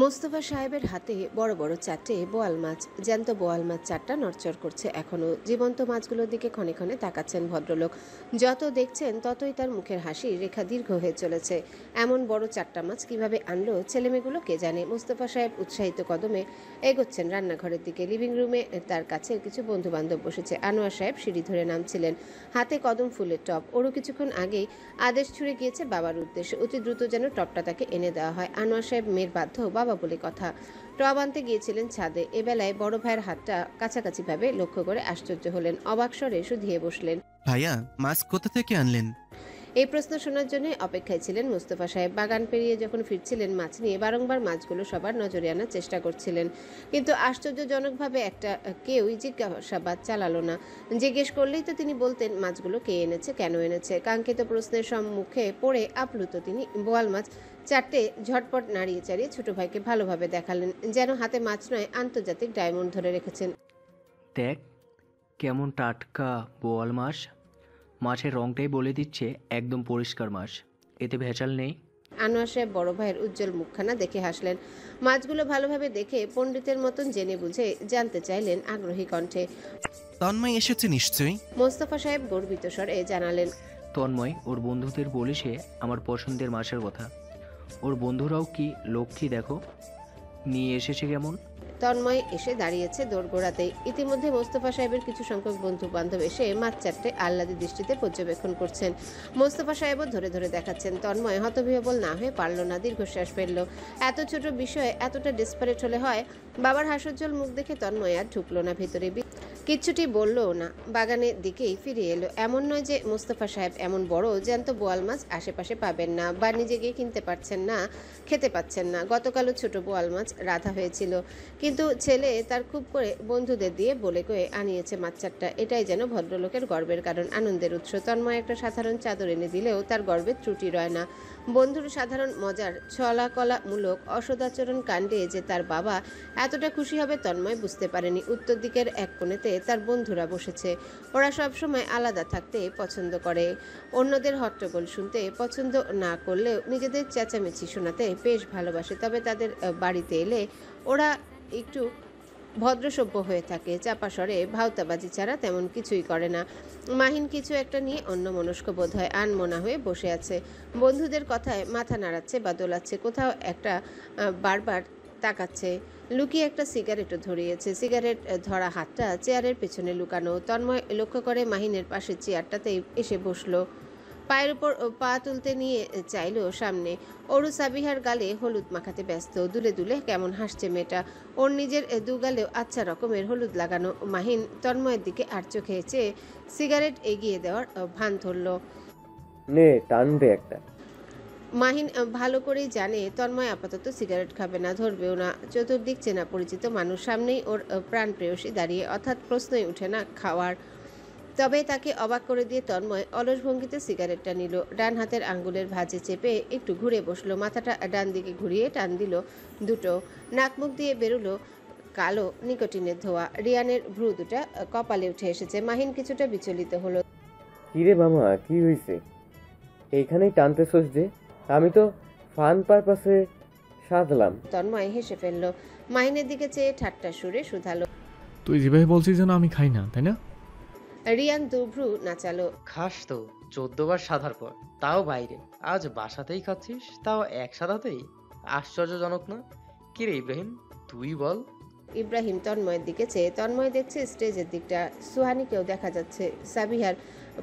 মোস্তফা সাহেবের হাতে বড় বড় চারটে বোয়াল মাছ, জ্যান্ত বোয়াল মাছ চারটা নড়চড় করছে। এখনো জীবন্ত মাছগুলোর দিকে ক্ষণে ক্ষণে তাকাচ্ছেন ভদ্রলোক। যত দেখছেন ততই তার মুখের হাসি রেখা দীর্ঘ হয়ে চলেছে। এমন বড় চারটা মাছ কিভাবে আনলো ছেলেমেয়েগুলো কে জানে। মোস্তফা সাহেব উৎসাহিত কদমে এগোচ্ছেন রান্নাঘরের দিকে। লিভিং রুমে তার কাছে কিছু বন্ধু বান্ধব বসেছে। আনোয়ার সাহেব সিঁড়ি ধরে নামছিলেন, হাতে কদম ফুলের টব। ওরও কিছুক্ষণ আগেই আদেশ ছুড়ে গিয়েছে বাবার উদ্দেশ্যে, অতি দ্রুত যেন টবটা তাকে এনে দেওয়া হয়। আনোয়ার সাহেব মেয়ের বাধ্য বাবা বলে কথা। টব আনতে গিয়েছিলেন ছাদে। এবেলায় বড় ভাইয়ের হাতটা কাছাকাছি ভাবে লক্ষ্য করে আশ্চর্য হলেন, অবাক স্বরে শুধিয়ে বসলেন। ভাইয়া, মাছ কোথা থেকে আনলেন? এই প্রশ্ন শোনার জন্য অপেক্ষায় ছিলেন মোস্তফা সাহেব। বাগান পেরিয়ে যখন ফিরছিলেন মাছ নিয়ে বারংবার মাছগুলো সবার নজরে আনার চেষ্টা করছিলেন, কিন্তু আশ্চর্যজনকভাবে একটা কেউই জিজ্ঞাসাবাদ চালালো না। জিজ্ঞেস করলেই তো তিনি বলতেন মাছগুলো কে এনেছে, কেন এনেছে। কাঙ্ক্ষিত প্রশ্নের সম্মুখে পড়ে আপ্লুত তিনি। বোয়াল মাছ চারটে ঝটপট নাড়িয়ে চাড়িয়ে ছোট ভাইকে ভালোভাবে দেখালেন, যেন হাতে মাছ নয় আন্তর্জাতিক ডায়মন্ড ধরে রেখেছেন। দেখ কেমন টাটকা বোয়াল মাছ, মাছের রংটাই বলে দিচ্ছে একদম পরিষ্কার মাছ, এতে ভেজাল নেই। আনোয়ার সাহেব বড় ভাইয়ের উজ্জ্বল মুখখানা দেখে হাসলেন। মাছগুলো ভালোভাবে দেখে পণ্ডিতের মতন জেনে বুঝে জানতে চাইলেন আগ্রহী কণ্ঠে। তন্ময় এসেছে নিশ্চয়ই। মোস্তফা সাহেব গর্বিত স্বরে জানালেন। তন্ময় ওর বন্ধুদের বলিসে আমার পছন্দের মাছের কথা। ওর বন্ধুরাও কি লক্ষ্মী দেখো, নিয়ে এসেছে কেমন। তন্ময় এসে দাঁড়িয়েছে দোরগোড়াতেই। ইতিমধ্যে মোস্তফা সাহেবের কিছু সংখ্যক বন্ধু বান্ধব এসে মাছ চারটে আহ্লাদী দৃষ্টিতে পর্যবেক্ষণ করছেন। মোস্তফা সাহেবও ধরে ধরে দেখাচ্ছেন। তন্ময় হতবিহ্বল না হয়ে পারল না, দীর্ঘশ্বাস ফেলল। এত ছোট বিষয়ে এতটা ডেসপারেট হলে হয়। বাবার হাস্যোজ্জ্বল মুখ দেখে তন্ময় আর ঢুকলো না ভেতরে, কিচ্ছুটি বললও না। বাগানের দিকেই ফিরে এলো। এমন নয় যে মোস্তফা সাহেব এমন বড় জ্যান্ত বোয়াল মাছ আশেপাশে পাবেন না বা নিজে গিয়ে কিনতে পারছেন না, খেতে পাচ্ছেন না। গতকালও ছোট বোয়াল মাছ রাধা হয়েছিল, কিন্তু ছেলে তার খুব করে বন্ধুদের দিয়ে বলে কয়ে আনিয়েছে মাছ চারটা। এটাই যেন ভদ্রলোকের গর্বের কারণ, আনন্দের উৎস। তন্ময় একটা সাধারণ চাদর এনে দিলেও তার গর্বের ত্রুটি রয় না। বন্ধুর সাধারণ মজার ছলাকলামূলক অসদাচরণ কাণ্ডে যে তার বাবা এতটা খুশি হবে তন্ময় বুঝতে পারেনি। উত্তর দিকের এক কোণেতে তার বন্ধুরা বসেছে। ওরা সবসময় আলাদা থাকতে পছন্দ করে, অন্যদের হট্টগোল শুনতে পছন্দ না করলেও নিজেদের চেঁচামেচি শোনাতে বেশ ভালোবাসে। তবে তাদের বাড়িতে এলে ওরা একটু ভদ্রসভ্য হয়ে থাকে, চাপা স্বরে ভাওতাবাজি ছাড়া তেমন কিছুই করে না। মাহিন কিছু একটা নিয়ে অন্যমনস্ক বোধ হয় আনমনা হয়ে বসে আছে, বন্ধুদের কথায় মাথা নাড়াচ্ছে বা দোলাচ্ছে, কোথাও একটা বারবার তাকাচ্ছে। লুকিয়ে একটা সিগারেটও ধরিয়েছে। সিগারেট ধরা হাতটা চেয়ারের পেছনে লুকানো। তন্ময় লক্ষ্য করে মাহিনের পাশের চেয়ারটাতেই এসে বসলো। পায়ের উপর পা তুলতে নিয়ে চাইল সামনে। অরু সাবিহার গালে হলুদ মাখাতে ব্যস্ত। দুলে দুলে কেমন হাসছে মেয়েটা। ওর নিজের দুগালেও আচ্ছা রকমের হলুদ লাগানো। মাহিন তন্ময়ের দিকে আর চোখে চেয়ে সিগারেট এগিয়ে দেওয়ার ভান ধরল। নে টান দে একটা। মাহিন ভালো করেই জানে তন্ময় আপাতত সিগারেট খাবে না, ধরবেও না। চতুর্দিক চেনা পরিচিত মানুষ, সামনেই ওর প্রাণ প্রেয়সী দাঁড়িয়ে, অর্থাৎ প্রশ্নই উঠে না খাওয়ার। তবে তাকে অবাক করে দিয়ে তন্ময় অলস ভঙ্গিতে সিগারেটটা নিল। ডান হাতের আঙ্গুলের ভাঁজে চেপে একটু ঘুরে বসলো। মাথাটা ডান দিকে ঘুরিয়ে টান দিল দুটো। নাক মুখ দিয়ে বেরোলো কালো নিকোটিনের ধোয়া। রিয়ানের ভ্রু দুটা কপালে উঠে এসেছে। মাহিন কিছুটা বিচলিত হলো। কিরে মামা, কি হয়েছে? এইখানেই টানতেছস যে? আমি তো ফান পারপাসে সাজলাম। তন্ময় হেসে ফেললো। মাহিনের দিকে চেয়ে ঠাট্টা সুরে শুধালো। তুই যেভাবে বলছিস যেন আমি খাই না, তাই না? রিয়ান দুভ্রু নাচালো। খাস তো 14 বার সাধার পর, তাও বাইরে। আজ বাসাতেই খাচ্ছিস, তাও এক সাদাতেই। আশ্চর্যজনক না? কিরে ইব্রাহিম, তুই বল। ইব্রাহিম তন্ময়ের দিকে চেয়ে। তন্ময় দেখছে স্টেজের দিকটা। সুহানিকেও দেখা যাচ্ছে, সাবিহার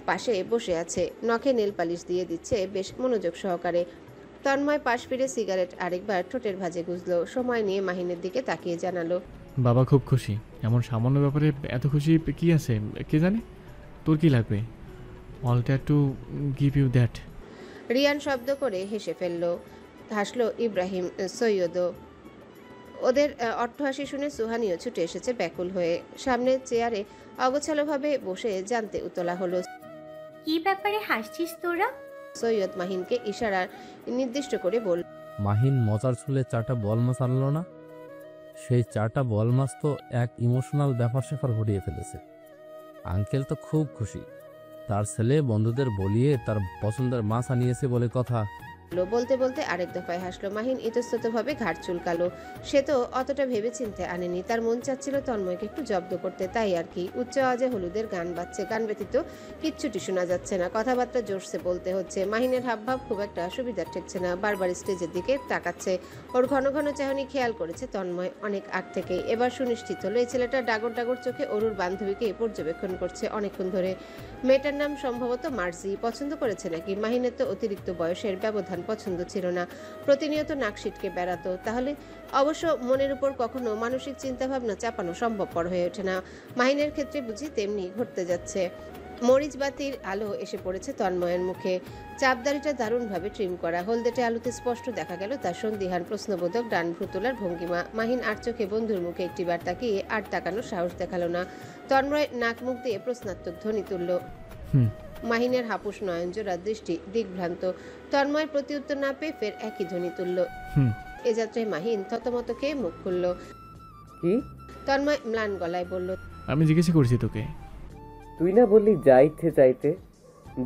পাশে বসে আছে, নখে নেল পালিশ দিয়ে দিচ্ছে বেশ মনোযোগ সহকারে। তন্ময় পাশ ফিরে সিগারেট আরেকবার ঠোঁটের ভাঁজে গুজলো। সময় নিয়ে মাহিনের দিকে তাকিয়ে জানালো। বাবা খুব খুশি। এমন সামান্য ব্যাপারে এত খুশি কি আছে কে জানে? তোর কি লাগবে? All that to give you that. Riyan শব্দ করে হেসে ফেলল। হাসলো ইব্রাহিম সৈয়দও। ওদের অট্টহাসি শুনে সুহানিও ছুটে এসেছে ব্যাকুল হয়ে। সামনের চেয়ারে অগোছালোভাবে বসে জানতে উতলা হলো। কি ব্যাপারে হাসছিস তোরা? সৈয়দ মাহিনকে ইশারা নির্দিষ্ট করে বলল। মাহিন মজার ছুলে চারটা বল মাছ আনলো না? সেই চারটা বল মাছ তো এক ইমোশনাল ব্যাপার স্যাপার ঘটিয়ে ফেলেছে। আঙ্কেল তো খুব খুশি। তার ছেলে বন্ধুদের বলিয়ে তার পছন্দের মাছ আনিয়েছে বলে কথা। বলতে বলতে আরেক দফায় হাসলো মাহিন। ইতস্ততভাবে ঘাড় চুলকালো। সে তো অতটা ভেবেচিন্তে আনেনি। তার মন চাচ্ছিল তন্ময়কে একটু জব্দ করতে, তাই আর কি। উচ্চ আওয়াজে হলুদের গান বাজছে, গান ব্যতীত কিচ্ছুটি শোনা যাচ্ছে না। কথাবার্তা জোরসে বলতে হচ্ছে। মাহিনের হাবভাব খুব একটা সুবিধা ঠেকছে না, বারবার স্টেজের দিকে তাকাচ্ছে। ওর ঘন ঘন চাহনি খেয়াল করেছে তন্ময় অনেক আগ থেকেই। এবার সুনিশ্চিত হলো এই ছেলেটা ডাগর ডাগর চোখে অরুর বান্ধবীকে পর্যবেক্ষণ করছে অনেকক্ষণ ধরে। মেয়েটার নাম সম্ভবত মার্জি। পছন্দ করেছে নাকি? মাহিনের তো অতিরিক্ত বয়সের ব্যবধান পছন্দ ছিল না, প্রতিনিয়ত নাক সিটকে বেড়াতো। তাহলে অবশ্য মনের উপর কখনো মানসিক চিন্তাভাবনা চাপানো সম্ভবপর হয়ে ওঠে না। মাহিনের ক্ষেত্রে বুঝি তেমনি ঘটতে যাচ্ছে। মরিচ বাতির আলো এসে পড়েছে তন্ময়ের মুখে। চাপদারিটা দারুণভাবে ট্রিম করা, হলদেটে আলোতে স্পষ্ট দেখা গেল তার সন্দিহান প্রশ্নবোধক ডান ভ্রু তোলার ভঙ্গিমা। মাহিন আর চোখে বন্ধুর মুখে একটিবার তাকিয়ে আর তাকানোর সাহস দেখালো না। তন্ময় নাক মুখ দিয়ে প্রশ্নাত্মক ধ্বনি তুলল। হুম। মাহিনের হাপুস নয়নজোড়া দৃষ্টি দিগ্ভ্রান্ত। তন্ময়ের প্রতি উত্তর না পেয়ে ফের একই ধ্বনি তুলল। হুম। এ যাত্রায় মাহিন থতমত খেয়ে মুখ খুলল। কি? তন্ময় ম্লান গলায় বলল, আমি জিজ্ঞেস করছি তোকে। তুই না বললি যা ইচ্ছে চাইতে,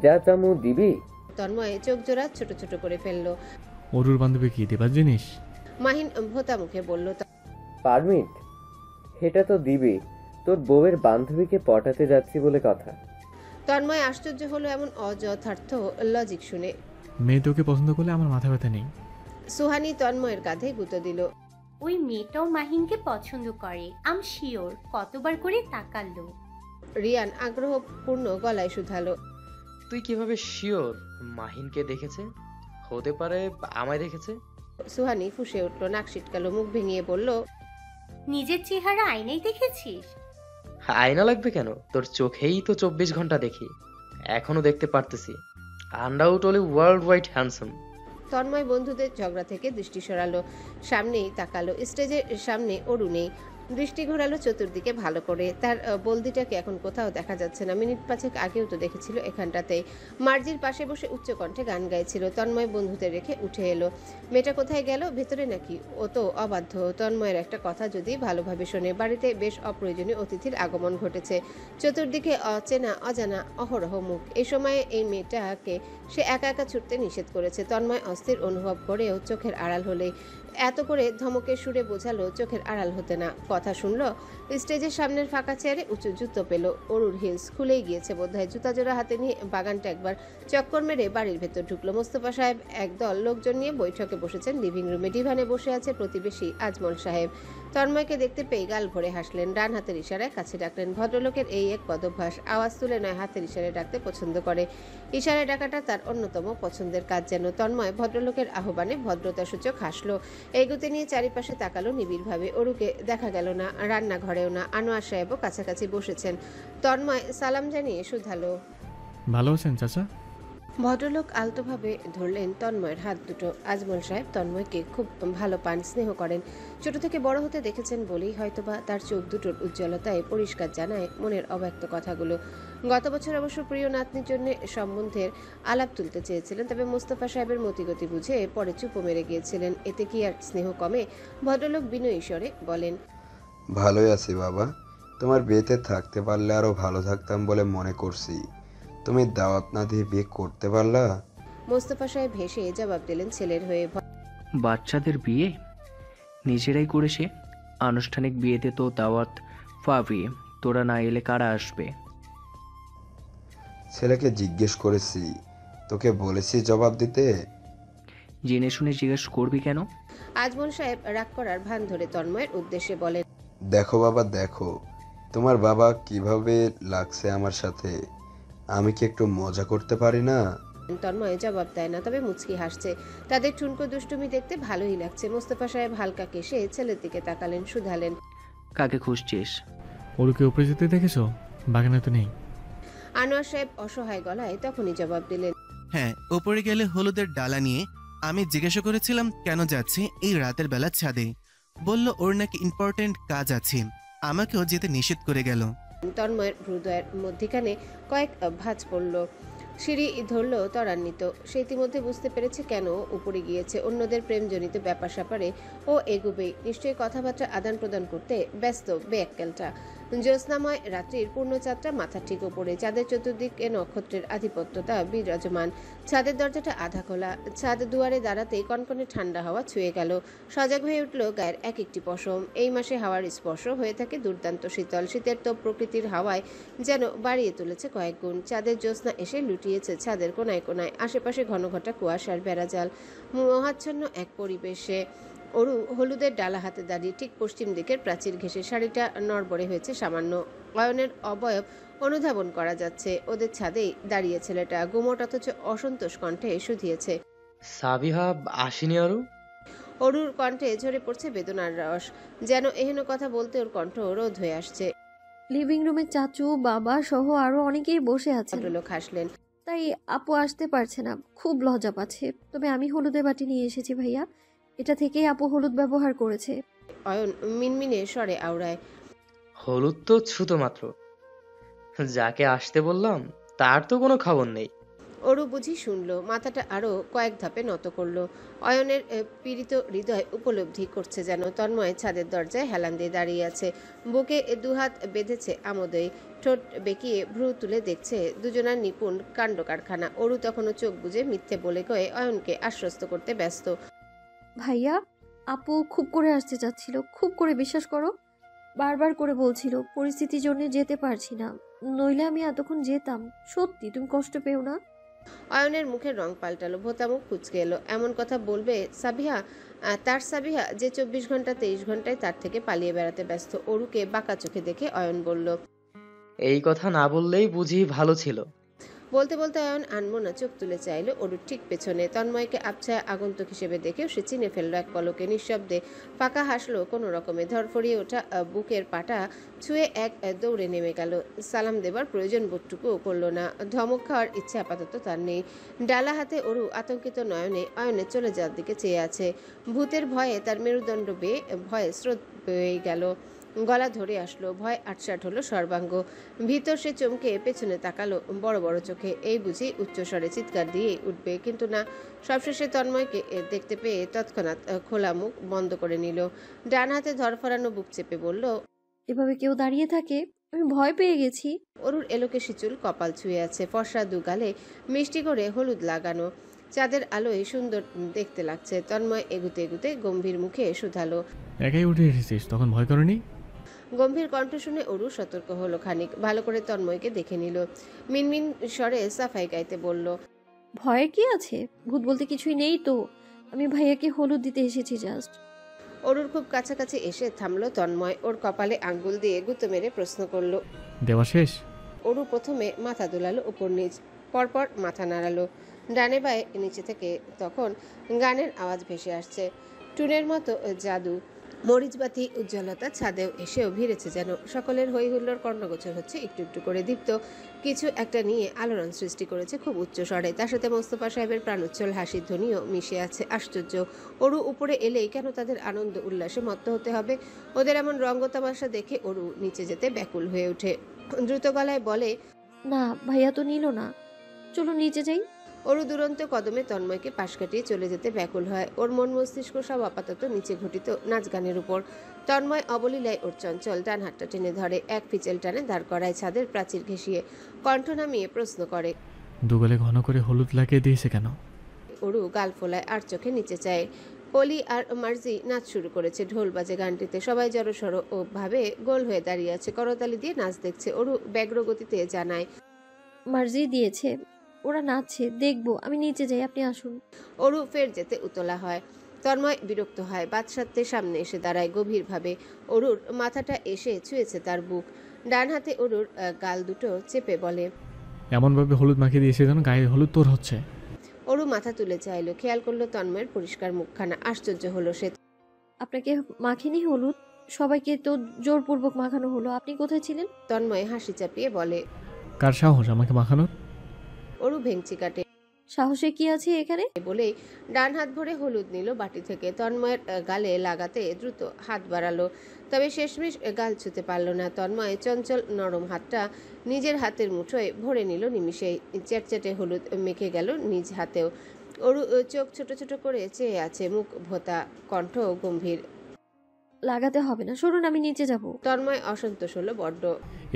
যা চামু দিবি? তন্ময় চোখ জোড়া ছোট ছোট করে ফেলল। অরুর বান্ধবী কি দেবার জিনিস? মাহিন ভোতা মুখে বলল, পারমিট? এটা তো দিবি, তোর বউয়ের বান্ধবীকে পটাতে যাচ্ছি বলে কথা। তন্ময় আশ্চর্য হলো এমন অযথার্থ লজিক শুনে। মেয়ে তোকে পছন্দ করলে আমার মাথা ব্যথা নেই। সুহানি তন্ময়ের কাঁধে গুঁতো দিল। ওই মেয়েটাও মাহিনকে পছন্দ করে, আম শিওর। কতবার করে তাকালো। রিয়ান আগ্রহপূর্ণ গলায় শুধালো, তুই কিভাবে শিওর মাহিনকে দেখেছে? হতে পারে আমায় দেখেছে। সুহানি ফুঁসে উঠল, নাক সিটকালো, মুখ ভেঙিয়ে বলল, নিজের চেহারা আয়নায় দেখেছিস? আয়না লাগবে কেন? তোর চোখেই তো 24 ঘন্টা দেখি, এখনো দেখতে পারতেছি। Undoubtedly world wide handsome. Tanmoy বন্ধুদের ঝগড়া থেকে দৃষ্টি সরালো, সামনেই তাকালো। স্টেজের সামনে অরু নেই। দৃষ্টি ঘোরালো চতুর্দিকে ভালো করে। তার বলদিটাকে এখন কোথাও দেখা যাচ্ছে না। মিনিট পাঁচেক আগেও তো দেখেছিল এখানটাতে। মার্জির পাশে বসে উচ্চকণ্ঠে গান গাইছিল। তন্ময় বন্ধুদের রেখে উঠে এলো। মেয়েটা কোথায় গেল? ভেতরে নাকি? ও তো অবাধ্য। তন্ময়ের একটা কথা যদি ভালোভাবে শোনে। বাড়িতে বেশ অপ্রয়োজনীয় অতিথির আগমন ঘটেছে। চতুর্দিকে অচেনা অজানা অহরহ মুখ। এই সময়ে এই মেয়েটাকে সে একা একা ছুটতে নিষেধ করেছে। তন্ময় অস্থির অনুভব করেও চোখের আড়াল হলেই এত করে ধমকের সুরে বোঝালো চোখের আড়াল হতে না। কথা শুনলো। স্টেজের সামনের ফাঁকা চেয়ারে উঁচু জুতো পেল। অরুর হিলস খুলেই গিয়েছে বোধহয়। জুতা জোড়া হাতে নিয়ে বাগানটা একবার চক্কর মেরে বাড়ির ভেতর ঢুকলো। মোস্তফা সাহেব একদল লোকজন নিয়ে বৈঠকে বসেছেন লিভিং রুমে। ডিভানে বসে আছে প্রতিবেশী আজমল সাহেব। তন্ময়কে দেখতে পেয়ে গাল ভরে হাসলেন। ডান হাতের ইশারায় কাছে ডাকলেন। ভদ্রলোকের এই এক পদভ্যাস, আওয়াজ তুলে নয়, হাতের ইশারায় ডাকতে পছন্দ করে। ইশারায় ডাকাটা তার অন্যতম পছন্দের কাজ যেন। তন্ময় ভদ্রলোকের আহ্বানে ভদ্রতা সূচক হাসলো। এগুতে নিয়ে চারিপাশে তাকালো নিবিড়ভাবে। অরুকে দেখা গেল না, রান্নাঘরেও না। আনোয়ার সাহেবও কাছাকাছি বসেছেন। তন্ময় সালাম জানিয়ে শুধালো, ভালো আছেন চাচা? ভদ্রলোক আলতোভাবে ধরলেন তন্ময়ের হাত দুটো। আজমল সাহেব তন্ময়কে খুব ভালো পান, স্নেহ করেন। ছোট থেকে বড় হতে দেখেছেন বলেই হয়তোবা তার চোখ দুটোর উজ্জ্বলতায় পরিষ্কার জানায় মনের অব্যক্ত কথাগুলো। গত বছর অবশ্য প্রিয় নাতনির জন্য সম্বন্ধের আলাপ তুলতে চেয়েছিলেন, তবে মোস্তফা সাহেবের মতিগতি বুঝে পরে চুপো মেরে গিয়েছিলেন। এতে কি আর স্নেহ কমে? ভদ্রলোক বিনয়ী স্বরে বলেন, ভালোই আছি বাবা। তোমার বিয়েতে থাকতে পারলে আরো ভালো থাকতাম বলে মনে করছি। তুমি দাওয়াত না দিয়ে বিয়ে করতে পারলা? মোস্তফা সাহেব হেসে জবাব দিলেন ছেলের হয়ে। বাচ্চাদের বিয়ে নিজেরাই করেছে। আনুষ্ঠানিক বিয়েতে তো দাওয়াত পাবি, তোরা না এলে কারা আসবে? ছেলেকে জিজ্ঞেস করেছি, তোকে বলেছি জবাব দিতে। জেনে শুনে জিজ্ঞেস করবি কেন? আজমল সাহেব রাগ করার ভান ধরে তন্ময়ের উদ্দেশ্যে বলেন, দেখো বাবা দেখো, তোমার বাবা কিভাবে লাগছে আমার সাথে। আমি কি একটু মজা করতে পারি না? তন্ময় জবাব দেয় না, তবে মুচকি হাসছে। তাদের ঠুনকো দুষ্টুমি দেখতে ভালোই লাগছে। মোস্তফা সাহেব হালকা কেশে ছেলের দিকে তাকালেন, শুধালেন, কাকে খুঁজছিস? ওরকে উপরে যেতে দেখেছো? বাগানে তো নেই। আনোয়ার সাহেব অসহায় গলায় তখনই জবাব দিলেন, হ্যাঁ, ওপরে গেলে হলুদের ডালা নিয়ে। আমি জিজ্ঞাসা করেছিলাম কেন যাচ্ছে এই রাতের বেলা ছাদে। বলল ওর নাকি ইম্পর্টেন্ট কাজ আছে, আমাকেও যেতে নিষেধ করে গেল। তন্ময়ের হৃদয়ের মধ্যিখানে কয়েক ভাঁজ পড়ল। সিঁড়ি ধরল ত্বরান্বিত। সে ইতিমধ্যে বুঝতে পেরেছে কেন উপরে গিয়েছে। অন্যদের প্রেমজনিত ব্যাপার স্যাপারে ও এগুবেই। নিশ্চয়ই কথাবার্তা আদান প্রদান করতে ব্যস্ত বেয়াক্কেলটা। জ্যোৎস্নাময় রাত্রির পূর্ণচাঁদটা মাথা ঠিক উপরে, চাঁদের চতুর্দিকে নক্ষত্রের আধিপত্যতা বিরাজমান। ছাদের দরজাটা আধা খোলা, ছাদ দুয়ারে দাঁড়াতেই কনকনে ঠান্ডা হাওয়া ছুঁয়ে গেল। সজাগ হয়ে উঠল গায়ের এক একটি পশম। এই মাসে হাওয়ার স্পর্শ হয়ে থাকে দুর্দান্ত শীতল। শীতের তো প্রকৃতির হাওয়ায় যেন বাড়িয়ে তুলেছে কয়েক গুণ। চাঁদের জ্যোৎস্না এসে লুটিয়েছে ছাদের কোনায় কোনায়, আশেপাশে ঘনঘটা কুয়াশার বেড়াজাল। মহাচ্ছন্ন এক পরিবেশে অরু হলুদের ডালা হাতে দাঁড়িয়ে ঠিক পশ্চিম দিকের প্রাচীর ঘেঁষে। শাড়িটা নড়বড়ে হয়েছে সামান্য, অয়নের অবয়ব অনুধাবন করা যাচ্ছে। ওদের ছাদেই দাঁড়িয়ে ছেলেটা গুমোট অথচ অসন্তোষ কণ্ঠে শুধিয়েছে। সাবিহা আসেনি আরো? অরুর কণ্ঠে ঝরে পড়ছে বেদনার রস, যেন এহেন কথা বলতে ওর কণ্ঠ রোধ হয়ে আসছে। লিভিং রুমে চাচু, বাবা সহ আরো অনেকেই বসে আছেন, ভদ্রলোক হাসলেন। তাই আপু আসতে পারছে না, খুব লজ্জা পাচ্ছে। তবে আমি হলুদের বাটি নিয়ে এসেছি ভাইয়া, এটা থেকেই আপু হলুদ ব্যবহার করেছে। অয়ন মিনমিনে স্বরে আওড়ায়। হলুদ তো ছুতো মাত্র, যাকে আসতে বললাম তার তো কোনো খবর নেই। অরু বুঝি শুনল, মাথাটা আরো কয়েক ধাপে নত করলো। অয়নের পীড়িত হৃদয় উপলব্ধি করছে যেন তন্ময় ছাদের দরজায় হেলান দিয়ে দাঁড়িয়ে আছে। বুকে দুহাত বেঁধেছে আমোদই, ঠোঁট বেঁকিয়ে ভ্রু তুলে দেখছে দুজনার নিপুণ কাণ্ড কারখানা। অরু তখনও চোখ বুজে মিথ্যে বলে কয়ে অয়নকে আশ্বস্ত করতে ব্যস্ত। ভাইয়া, আপু খুব করে আসতে চাচ্ছিল, খুব করে বিশ্বাস করো। বারবার করে বলছিল পরিস্থিতির জন্য যেতে পারছি না, নইলে আমি এতক্ষণ যেতাম। সত্যি, তুমি কষ্ট পেও না। অয়নের মুখের রং পাল্টালো, ভোতা মুখ কুচকে এলো। এমন কথা বলবে সাবিহা? তার সাবিহা যে 24 ঘন্টা 23 ঘন্টায় তার থেকে পালিয়ে বেড়াতে ব্যস্ত। অরুকে বাঁকা চোখে দেখে অয়ন বলল, এই কথা না বললেই বুঝি ভালো ছিল। বলতে বলতে অয়ন আনমনা চোখ তুলে চাইল অরুর ঠিক পেছনে। তন্ময়কে আবছায়া আগন্তুক হিসেবে দেখেও সে চিনে ফেললো এক পলকে। নিঃশব্দে ফাঁকা হাসলো কোনো রকমে। ধরফড়িয়ে ওঠা বুকের পাটা ছুঁয়ে এক দৌড়ে নেমে গেল। সালাম দেবার প্রয়োজন বোধটুকুও করলো না। ধমক খাওয়ার ইচ্ছে আপাতত তার নেই। ডালা হাতে অরু আতঙ্কিত নয়নে অয়নের চলে যাওয়ার দিকে চেয়ে আছে। ভূতের ভয়ে তার মেরুদণ্ড বেয়ে ভয়ে স্রোত বয়ে গেল, গলা ধরে আসলো। ভয় আটসাট হলো সর্বাঙ্গ। ভিতর সে চমকে পেছনে তাকালো বড় বড় চোখে। এই বুঝি উচ্চস্বরে চিৎকার দিয়ে উঠবে, কিন্তু না। সবশেষে তন্ময়কে দেখতে পেয়ে তৎক্ষণাৎ খোলা মুখ বন্ধ করে নিল। ডান হাতে ধরফরানো বুক চেপে বলল, এভাবে কেউ দাঁড়িয়ে থাকে? আমি ভয় পেয়ে গেছি। অরুর এলোকেশি চুল কপাল ছুঁয়ে আছে, ফর্সা দু গালে মিষ্টি করে হলুদ লাগানো। চাঁদের আলোয় সুন্দর দেখতে লাগছে। তন্ময় এগুতে এগুতে গম্ভীর মুখে শুধালো, একাই উঠে এসেছিস, তখন ভয় করেনি? গম্ভীর কণ্ঠ শুনে অরু সতর্ক হলো খানিক। ভালো করে তন্ময়কে দেখে নিল। মিনমিন স্বরে সাফাই গাইতে বলল, ভয়ের কি আছে? ভূত বলতে কিছুই নেই তো। আমি ভাইয়াকে হলুদ দিতে এসেছি জাস্ট। অরুর খুব কাছাকাছি এসে থামলো তন্ময়। ওর কপালে আঙ্গুল দিয়ে গুঁতো মেরে প্রশ্ন করলো। দেওয়া শেষ? অরু প্রথমে মাথা দোলালো উপর নিচ, পরপর মাথা নাড়ালো ডানে বায়ে নিচে থেকে। তখন গানের আওয়াজ ভেসে আসছে, টুনের মতো জাদু। মরিচবাতি উজ্জ্বলতা ছাদেও এসেও ভিড়েছে যেন। সকলের হই হুল্লোড় কর্ণগোচর হচ্ছে একটু একটু করে। দীপ্ত কিছু একটা নিয়ে আলোড়ন সৃষ্টি করেছে খুব উচ্চ স্বরে। তার সাথে মোস্তফা সাহেবের প্রাণোচ্ছল হাসির ধ্বনিও মিশে আছে। আশ্চর্য, অরু উপরে এলেই কেন তাদের আনন্দ উল্লাসে মত্ত হতে হবে? ওদের এমন রঙ্গতামাশা দেখে অরু নিচে যেতে ব্যাকুল হয়ে ওঠে। দ্রুত গলায় বলে, না, ভাইয়া তো নিল না, চলো নিচে যাই। অরু দুরন্ত কদমে তন্ময়কে পাশ কাটিয়ে চলে যেতে ব্যাকুল হয়। ওর মন মস্তিষ্ক সব আপাতত নিচে ঘটিত নাচ গানের উপর। তন্ময় অবলীলায় ওর চঞ্চল ডান হাতটা টেনে ধরে, এক পিচেল টানে দাঁড় করায় ছাদের প্রাচীর ঘেঁষিয়ে। কণ্ঠ নামিয়ে প্রশ্ন করে, দুগালে ঘন করে হলুদ লাগিয়ে দিয়েছে কেন? অরু গাল ফোলায় আর চোখে নিচে চায়। কলি আর মার্জি নাচ শুরু করেছে। ঢোল বাজে গানটিতে। সবাই জড়সড় ও ভাবে গোল হয়ে দাঁড়িয়ে আছে, করতালি দিয়ে নাচ দেখছে। অরু ব্যগ্র গতিতে জানায়, মার্জি দিয়েছে, ওরা নাচছে, দেখবো। আমি নিচে যাই, আপনি আসুন। অরু ফের যেতে উতলা হয়। তন্ময় বিরক্ত হয়, বাদশাতে সামনে এসে দাঁড়ায় গভীরভাবে। অরুর মাথাটা এসে ছুঁয়েছে তার বুক। ডান হাতে অরুর গাল দুটো চেপে বলে, এমনভাবে হলুদ মাখিয়ে দিয়েছে যেন গায়ে হলুদ তোর হচ্ছে। অরু মাথা তুলে চাইলো, খেয়াল করলো তন্ময়ের পরিষ্কার মুখখানা। আশ্চর্য হলো সে। আপনাকে মাখিনি হলুদ? সবাইকে তো জোরপূর্বক মাখানো হলো, আপনি কোথায় ছিলেন? তন্ময় হাসি চাপিয়ে বলে, কার সাহস আমাকে মাখানোর? অরু ভেঙচি কাটে। সাহসে কি আছে এখানে? বলেই ডান হাত ভরে হলুদ নিল বাটি থেকে। তন্ময়ের গালে লাগাতে দ্রুত হাত বাড়ালো, তবে শেষমেশ গাল ছুতে পারল না। তন্ময় চঞ্চল নরম হাতটা নিজের হাতের মুঠোয় ভরে নিল নিমিষেই। চেটচেটে হলুদ মেখে গেল নিজ হাতেও। অরু চোখ ছোট ছোট করে চেয়ে আছে, মুখ ভোতা, কণ্ঠ গম্ভীর। লাগাতে হবে না, সরুন, আমি নিচে যাব। তন্ময় অসন্তোষ হলো বড্ড।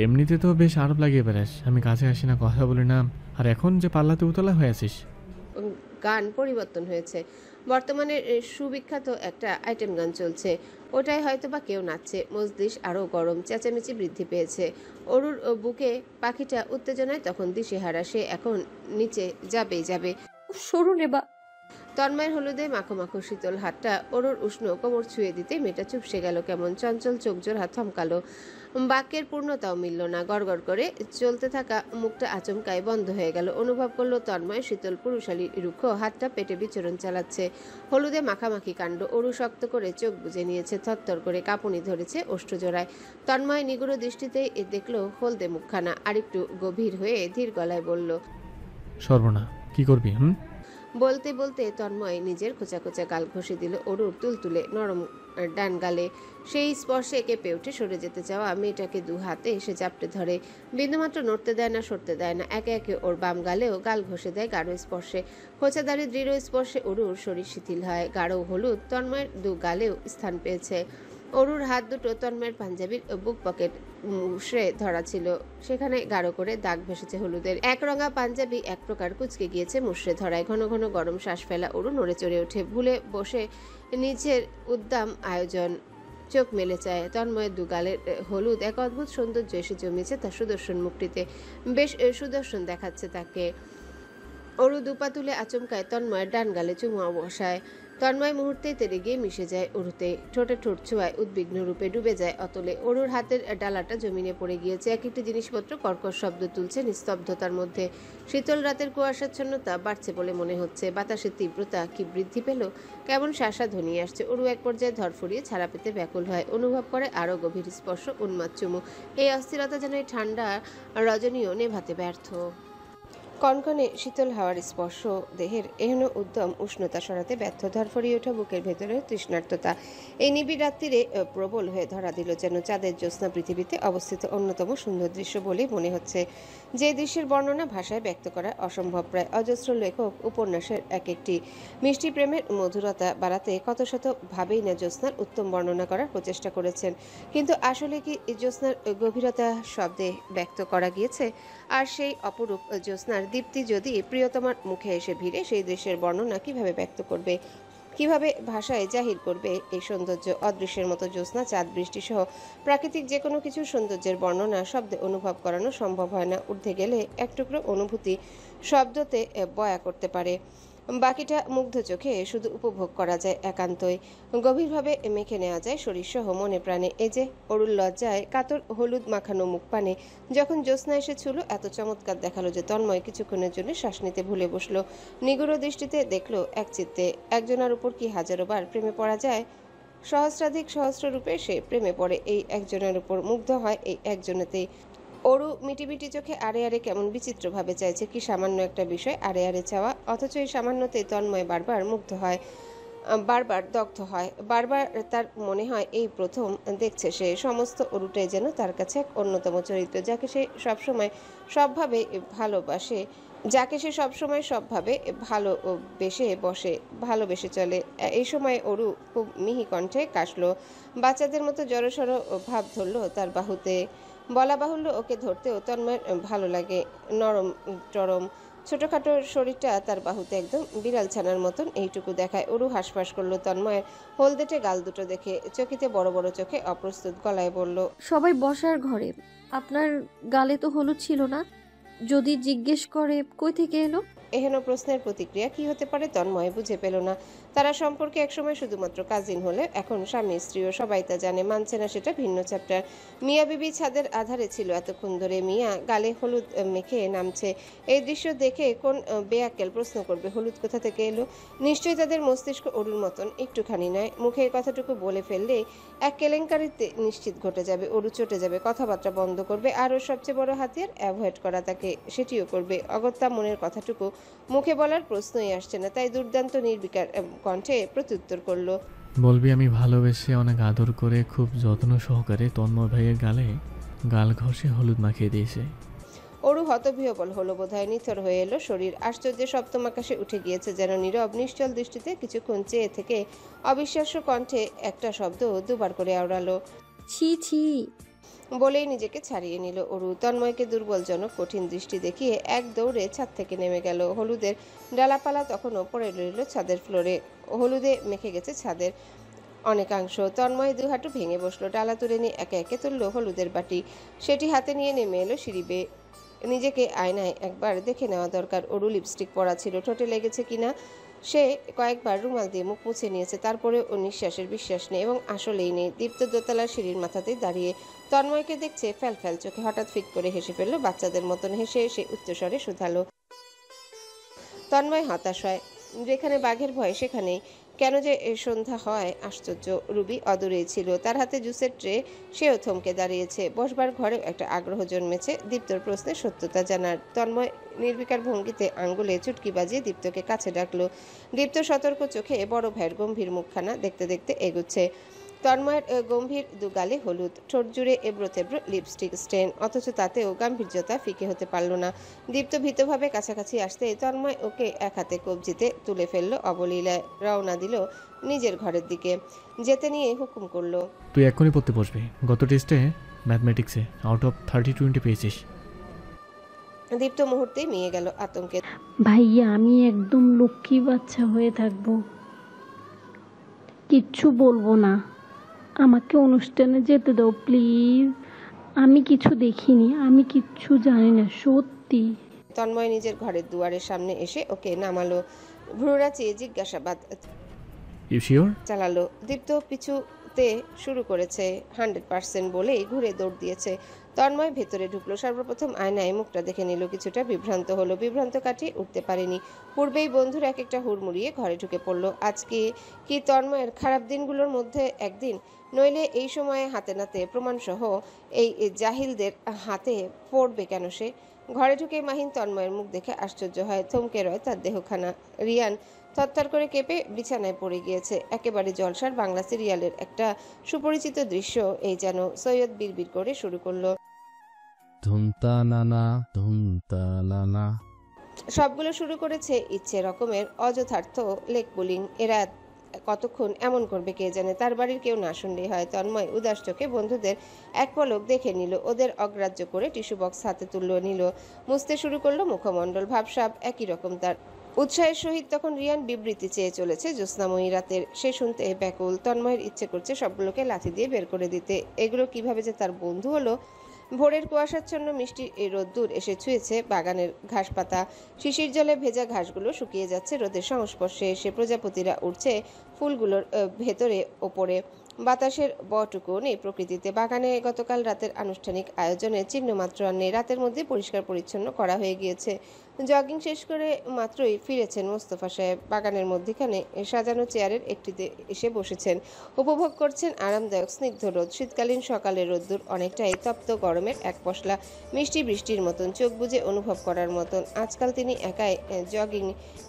এমনিতে তো বেশ আরব লাগিয়ে বেড়াস, আমি কাছে আসি না, কথা বলি না, আর এখন যে পাল্লাতে উতলা হয়ে আছিস। গান পরিবর্তন হয়েছে, বর্তমানে সুবিখ্যাত একটা আইটেম গান চলছে, ওটাই হয়তো বা কেউ নাচছে। মজলিস আরও গরম, চেঁচামেচি বৃদ্ধি পেয়েছে। অরুর বুকে পাখিটা উত্তেজনায় তখন দিশেহারা, সে এখন নিচে যাবেই যাবে। সরুন এবার। তন্ময়ের হলুদে মাখো মাখো শীতল হাতটা অরুর উষ্ণ কোমর ছুঁয়ে দিতে মেয়েটা চুপসে গেল, কেমন চঞ্চল চোখ জোর হাত থমকালো। বাক্যের পূর্ণতাও মিলল না, গড়গড় করে চলতে থাকা মুখটা আচমকায় বন্ধ হয়ে গেল। অনুভব করলো তন্ময় শীতল পুরুষালী রুক্ষ হাতটা পেটে বিচরণ চালাচ্ছে। হলুদে মাখামাখি কাণ্ড। অরু শক্ত করে চোখ বুজে নিয়েছে, থরথর করে কাঁপুনি ধরেছে ওষ্ঠজোড়ায়। তন্ময় নিগুড় দৃষ্টিতে দেখলো হলদে মুখখানা, আরেকটু গভীর হয়ে ধীর গলায় বলল, সর্বনা, কি করবি? বলতে বলতে তন্ময় নিজের খোঁচা খোঁচা গাল ঘষে দিল অরুর তুলতুলে নরম ডান গালে। সেই স্পর্শে কেঁপে উঠে সরে যেতে চাওয়া মেয়েটাকে দু হাতে এসে জাপটে ধরে, বিন্দুমাত্র নড়তে দেয় না, সরতে দেয় না। একে একে ওর বাম গালেও গাল ঘষে দেয় গাঢ় স্পর্শে। খোঁচাদারি দৃঢ় স্পর্শে অরুর শরীর শিথিল হয়। গাঢ় হলুদ তন্ময়ের দু গালেও স্থান পেয়েছে। অরুর হাত দুটো তন্ময়ের পাঞ্জাবির বুক পকেট মুষড়ে ধরা ছিল, সেখানে গাঢ় করে দাগ ভেসেছে হলুদের। একরঙা পাঞ্জাবি এক প্রকার কুচকে গিয়েছে মুষড়ে ধরায়। ঘন ঘন গরম শ্বাস ফেলা অরু নড়ে চড়ে ওঠে, ভুলে বসে নিজের উদ্দাম আয়োজন। চোখ মেলে চায় তন্ময়ের দুগালের হলুদ এক অদ্ভুত সৌন্দর্য এসে জমেছে তার সুদর্শন মুখটিতে, বেশ সুদর্শন দেখাচ্ছে তাকে। অরু দুপা তুলে আচমকায় তন্ময়ের ডান গালে চুমু বসায়। তন্ময় মুহূর্তেই তেরে গিয়ে মিশে যায় অরুতে, ঠোঁটে ঠোঁট ছোঁয়ায় উদ্বিগ্ন রূপে ডুবে যায় অতলে। অরুর হাতের ডালাটা জমিনে পড়ে গিয়েছে, এক একটি জিনিসপত্র কর্কশ শব্দ তুলছে নিস্তব্ধতার মধ্যে। শীতল রাতের কুয়াশাচ্ছন্নতা বাড়ছে বলে মনে হচ্ছে, বাতাসের তীব্রতা কি বৃদ্ধি পেল, কেমন শাসা ধ্বনি আসছে। অরু এক পর্যায়ে ধরফরিয়ে ছাড়া পেতে ব্যাকুল হয়, অনুভব করে আরও গভীর স্পর্শ, উন্মাদ চুমু। এই অস্থিরতা যেন এই ঠান্ডা রজনীও নেভাতে ব্যর্থ। কনকনে শীতল হাওয়ার স্পর্শ দেহের এহেন উদ্যম উষ্ণতা সরাতে ব্যর্থ। ধরফরিয়ে ওঠা বুকের ভেতরে তৃষ্ণার্ততা এই নিবিড় রাত্রিরে প্রবল হয়ে ধরা দিল, যেন চাঁদের জ্যোৎস্না পৃথিবীতে অবস্থিত অন্যতম সুন্দর দৃশ্য বলেই মনে হচ্ছে, যে দৃশ্যের বর্ণনা ভাষায় ব্যক্ত করা অসম্ভব। প্রায় অজস্র লেখক উপন্যাসের এক একটি মিষ্টি প্রেমের মধুরতা বাড়াতে কত শত ভাবেই না জ্যোৎস্নার উত্তম বর্ণনা করার প্রচেষ্টা করেছেন, কিন্তু আসলে কি জ্যোৎস্নার গভীরতা শব্দে ব্যক্ত করা গিয়েছে? আর সেই অপরূপ জ্যোৎস্নার দীপ্তি যদি প্রিয়তমার মুখে এসে ভিড়ে, সেই দৃশ্যের বর্ণনা কিভাবে ব্যক্ত করবে, কিভাবে ভাষায় জাহির করবে এই সৌন্দর্য? অদৃশ্যের মতো জ্যোৎস্না, চাঁদ, বৃষ্টি সহ প্রাকৃতিক যে কোনো কিছুর সৌন্দর্যের বর্ণনা শব্দে অনুভব করানো সম্ভব হয় না। ঊর্ধ্বে গেলে এক টুকরো অনুভূতি শব্দতে বয়া করতে পারে, বাকিটা মুগ্ধ চোখে শুধু উপভোগ করা যায় একান্তই, গভীরভাবে মেখে নেওয়া যায় শরীর সহ মনে প্রাণে। এই যে অরুল লজ্জায় কাতর হলুদ মাখানো মুখ পানে যখন জ্যোৎস্না এসেছিল, এত চমৎকার দেখালো যে তন্ময় কিছুক্ষণের জন্য শ্বাস নিতে ভুলে বসলো। নিগুড় দৃষ্টিতে দেখলো এক চিত্তে, একজনের উপর কি হাজারো বার প্রেমে পড়া যায়? সহস্রাধিক সহস্র রূপে সে প্রেমে পড়ে এই একজনের উপর, মুগ্ধ হয় এই একজনেতেই। অরু মিটিমিটি চোখে আড়ে আড়ে কেমন বিচিত্রভাবে চাইছে, কি সামান্য একটা বিষয় আড়ে আড়ে চাওয়া, অথচ এই সামান্যতে তন্ময় বারবার মুগ্ধ হয়, বারবার দগ্ধ হয়। বারবার তার মনে হয় এই প্রথম দেখছে সে সমস্ত অরুটাই যেন তার কাছে এক অন্যতম চরিত্র, যাকে সে সবসময় সবভাবে ভালোবাসে, যাকে সে সবসময় সবভাবে ভালোবেসে বসে, ভালোবেসে চলে। এই সময় অরু খুব মিহি কণ্ঠে কাশলো, বাচ্চাদের মতো জড়সড় ভাব ধরলো তার বাহুতে। বলা বাহুল্য, ওকে ধরতেও তন্ময়ের ভালো লাগে। নরম টরম ছোটখাটো শরীরটা তার বাহুতে একদম বিড়াল ছানার মতন এইটুকু দেখায়। অরু হাঁসফাঁস করলো তন্ময়ের হলদেটে গাল দুটো দেখে, চকিতে বড় বড় চোখে অপ্রস্তুত গলায় বলল, সবাই বসার ঘরে, আপনার গালে তো হলুদ ছিল না, যদি জিজ্ঞেস করে কই থেকে এলো? এহেন প্রশ্নের প্রতিক্রিয়া কি হতে পারে তন্ময় বুঝে পেল না। তারা সম্পর্কে একসময় শুধুমাত্র কাজিন হলে এখন স্বামী স্ত্রীও, সবাই তা জানে, মানছে না সেটা ভিন্ন চ্যাপ্টার। মিয়া বিবি ছাদের আধারে ছিল এতক্ষণ ধরে, মিয়া গালে হলুদ মেখে নামছে। এই দৃশ্য দেখে কোন বেয়াক্কেল প্রশ্ন করবে হলুদ কোথা থেকে এলো? নিশ্চয়ই তাদের মস্তিষ্ক অরুর মতন একটুখানি নয়। মুখে কথাটুকু বলে ফেললে এক কেলেঙ্কারিতে নিশ্চিত ঘটে যাবে, অরু চটে যাবে, কথাবার্তা বন্ধ করবে, আর ওর সবচেয়ে বড় হাতিয়ার অ্যাভয়েড করা তাকে, সেটিও করবে। অগত্যা মনের কথাটুকু মুখে বলার প্রশ্নই আসছে না, তাই দুর্দান্ত নির্বিকার কণ্ঠে প্রত্যুত্তর করলো, বলবি আমি ভালোবেসে অনেক আদর করে খুব যত্ন সহকারে তন্ময় ভাইয়ের গালে গাল ঘষে হলুদ মাখিয়ে দিয়েছে। অরু হতবিহ্বল হলো বোধহয়, নিথর হয়ে এলো শরীর। আশ্চর্যের সপ্তম আকাশে উঠে গিয়েছে যেন। নীরব নিশ্চল দৃষ্টিতে কিছুক্ষণ চেয়ে থেকে অবিশ্বাস্য কণ্ঠে একটা শব্দ দুবার করে আওড়ালো, ছি ছি। বলেই নিজেকে ছাড়িয়ে নিল অরু। তন্ময়কে দুর্বলজনক কঠিন দৃষ্টি দেখিয়ে এক দৌড়ে ছাদ থেকে নেমে গেল। হলুদের ডালাপালা তখনও পড়ে রইল ছাদের ফ্লোরে। হলুদে মেখে গেছে ছাদের অনেকাংশ। তন্ময় দুহাঁটু ভেঙে বসলো, ডালা তুলে নিয়ে একে একে তুলল হলুদের বাটি। সেটি হাতে নিয়ে নেমে এলো সিঁড়ি বেয়ে। নিজেকে আয়নায় একবার দেখে নেওয়া দরকার। অরু লিপস্টিক পরা ছিল, ঠোঁটে লেগেছে কিনা। সে কয়েকবার রুমাল দিয়ে মুখ মুছে নিয়েছে, তারপরে ও নিঃশ্বাসের বিশ্বাস নেই, এবং আসলেই নেই। দীপ্ত দোতলার সিঁড়ির মাথাতেই দাঁড়িয়ে তন্ময়কে দেখছে ফ্যাল ফ্যাল চোখে। হঠাৎ ফিক করে হেসে ফেললো, বাচ্চাদের মতন হেসে সে উচ্চস্বরে শুধালো। তন্ময় হতাশ হয়। যেখানে বাঘের ভয় সেখানেই কেন যে সন্ধ্যা হয় আশ্চর্য। রুবি অদূরেই ছিল, তার হাতে জুসের ট্রে। সেও থমকে দাঁড়িয়েছে। বসবার ঘরেও একটা আগ্রহ জন্মেছে দীপ্তর প্রশ্নের সত্যতা জানার। তন্ময় নির্বিকার ভঙ্গিতে আঙ্গুলে চুটকি বাজিয়ে দীপ্তকে কাছে ডাকলো। দীপ্ত সতর্ক চোখে বড় ভাইয়ের গম্ভীর মুখখানা দেখতে দেখতে এগুচ্ছে। তন্ময়ের গম্ভীর দুগালে হলুদ, ঠোঁট জুড়ে এবড়ো তেবড়ো লিপস্টিক স্টেন, অথচ তাতেও গাম্ভীর্যতা ফিকে হতে পারল না। দীপ্ত ভীতভাবে কাছাকাছি আসতে তন্ময় ওকে এক হাতে কবজিতে তুলে ফেললো অবলীলায়। রওনা দিল নিজের ঘরের দিকে। যেতে নিয়ে হুকুম করলো, তুই এক্ষুনি পড়তে বসবি। গত টেস্টে ম্যাথমেটিক্সে আউট অফ 30-20 পেয়েছিস। দীপ্ত মুহূর্তেই মিয়ে গেল আতঙ্কে। ভাইয়া আমি একদম লক্ষ্মী বাচ্চা হয়ে থাকবো, কিচ্ছু বলবো না, আমাকে অনুষ্ঠানে যেতে দাও প্লিজ। আমি কিছু দেখিনি, আমি কিচ্ছু জানি না, সত্যি। তন্ময় নিজের ঘরের দুয়ারের সামনে এসে ওকে নামালো। ভ্রুরা চেয়ে জিজ্ঞাসাবাদ ইউ শিওর? চালালো। দীপ্ত পিছুতে শুরু করেছে 100% বলেই ঘুরে দৌড় দিয়েছে। তন্ময় ভেতরে ঢুকলো। সর্বপ্রথম আয়নায় মুখটা দেখে নিল। কিছুটা বিভ্রান্ত হলো, বিভ্রান্ত কাটিয়ে উঠতে পারেনি। পূর্বেই বন্ধুর এক একটা হুড়মুড়িয়ে ঘরে ঢুকে পড়লো। আজকে কি তন্ময়ের খারাপ দিনগুলোর মধ্যে একদিন? নইলে এই সময়ে হাতে নাতে প্রমাণসহ এই জাহিলদের হাতে পড়বে কেন সে? ঘরে ঢুকে মাহিন তন্ময়ের মুখ দেখে আশ্চর্য হয়, থমকে রয় তার দেহখানা। রিয়ান থরথর করে কেঁপে বিছানায় পড়ে গিয়েছে। একেবারে জলসার বাংলা সিরিয়ালের একটা সুপরিচিত দৃশ্য এই যেন। সৈয়দ বিড়বিড় করে শুরু করলো, ধুমতা নানা ধুমতা নানা। সবগুলো শুরু করেছে ইচ্ছে রকমের অযথার্থ লেক পুলিং। এরা কতক্ষণ এমন করবে কে জানে। তার বাড়ির কেউ না শুনলেই হয়। তন্ময় উদাস চোখে বন্ধুদের এক পলক দেখে নিল, ওদের অগ্রাহ্য করে টিস্যু বক্স হাতে তুলে নিল, মুছতে শুরু করলো মুখমণ্ডল। ভাবসাব একই রকম তার। উৎসাহের সহিত তখন রিয়ান বিবৃতি চেয়ে চলেছে জ্যোৎস্নাময়ী রাতের। সে শুনতে ব্যাকুল। তন্ময়ের ইচ্ছে করছে সবগুলোকে লাথি দিয়ে বের করে দিতে। এগুলো কিভাবে যে তার বন্ধু হলো। ভোরের কুয়াশাচ্ছন্ন মিষ্টি রোদ্দুর এসে ছুঁয়েছে বাগানের ঘাসপাতা। শিশির জলে ভেজা ঘাসগুলো শুকিয়ে যাচ্ছে রোদের সংস্পর্শে এসে। প্রজাপতিরা উঠছে ফুলগুলোর ভেতরে ওপরে। বাতাসের বটুকু নেই প্রকৃতিতে। বাগানে গতকাল রাতের আনুষ্ঠানিক আয়োজনের চিহ্নমাত্র আর নেই। রাতের মধ্যে পরিষ্কার পরিচ্ছন্ন করা হয়ে গিয়েছে। জগিং শেষ করে মাত্রই ফিরেছেন মোস্তফা সাহেব। বাগানের মধ্যিখানে সাজানো চেয়ারের একটিতে এসে বসেছেন। উপভোগ করছেন আরামদায়ক স্নিগ্ধ রোদ। শীতকালীন সকালের রোদ্দুর অনেকটাই তপ্ত গরমের এক পশলা, মিষ্টি বৃষ্টির মতন, চোখ বুজে অনুভব করার মতন। আজকাল তিনি একাই জগিং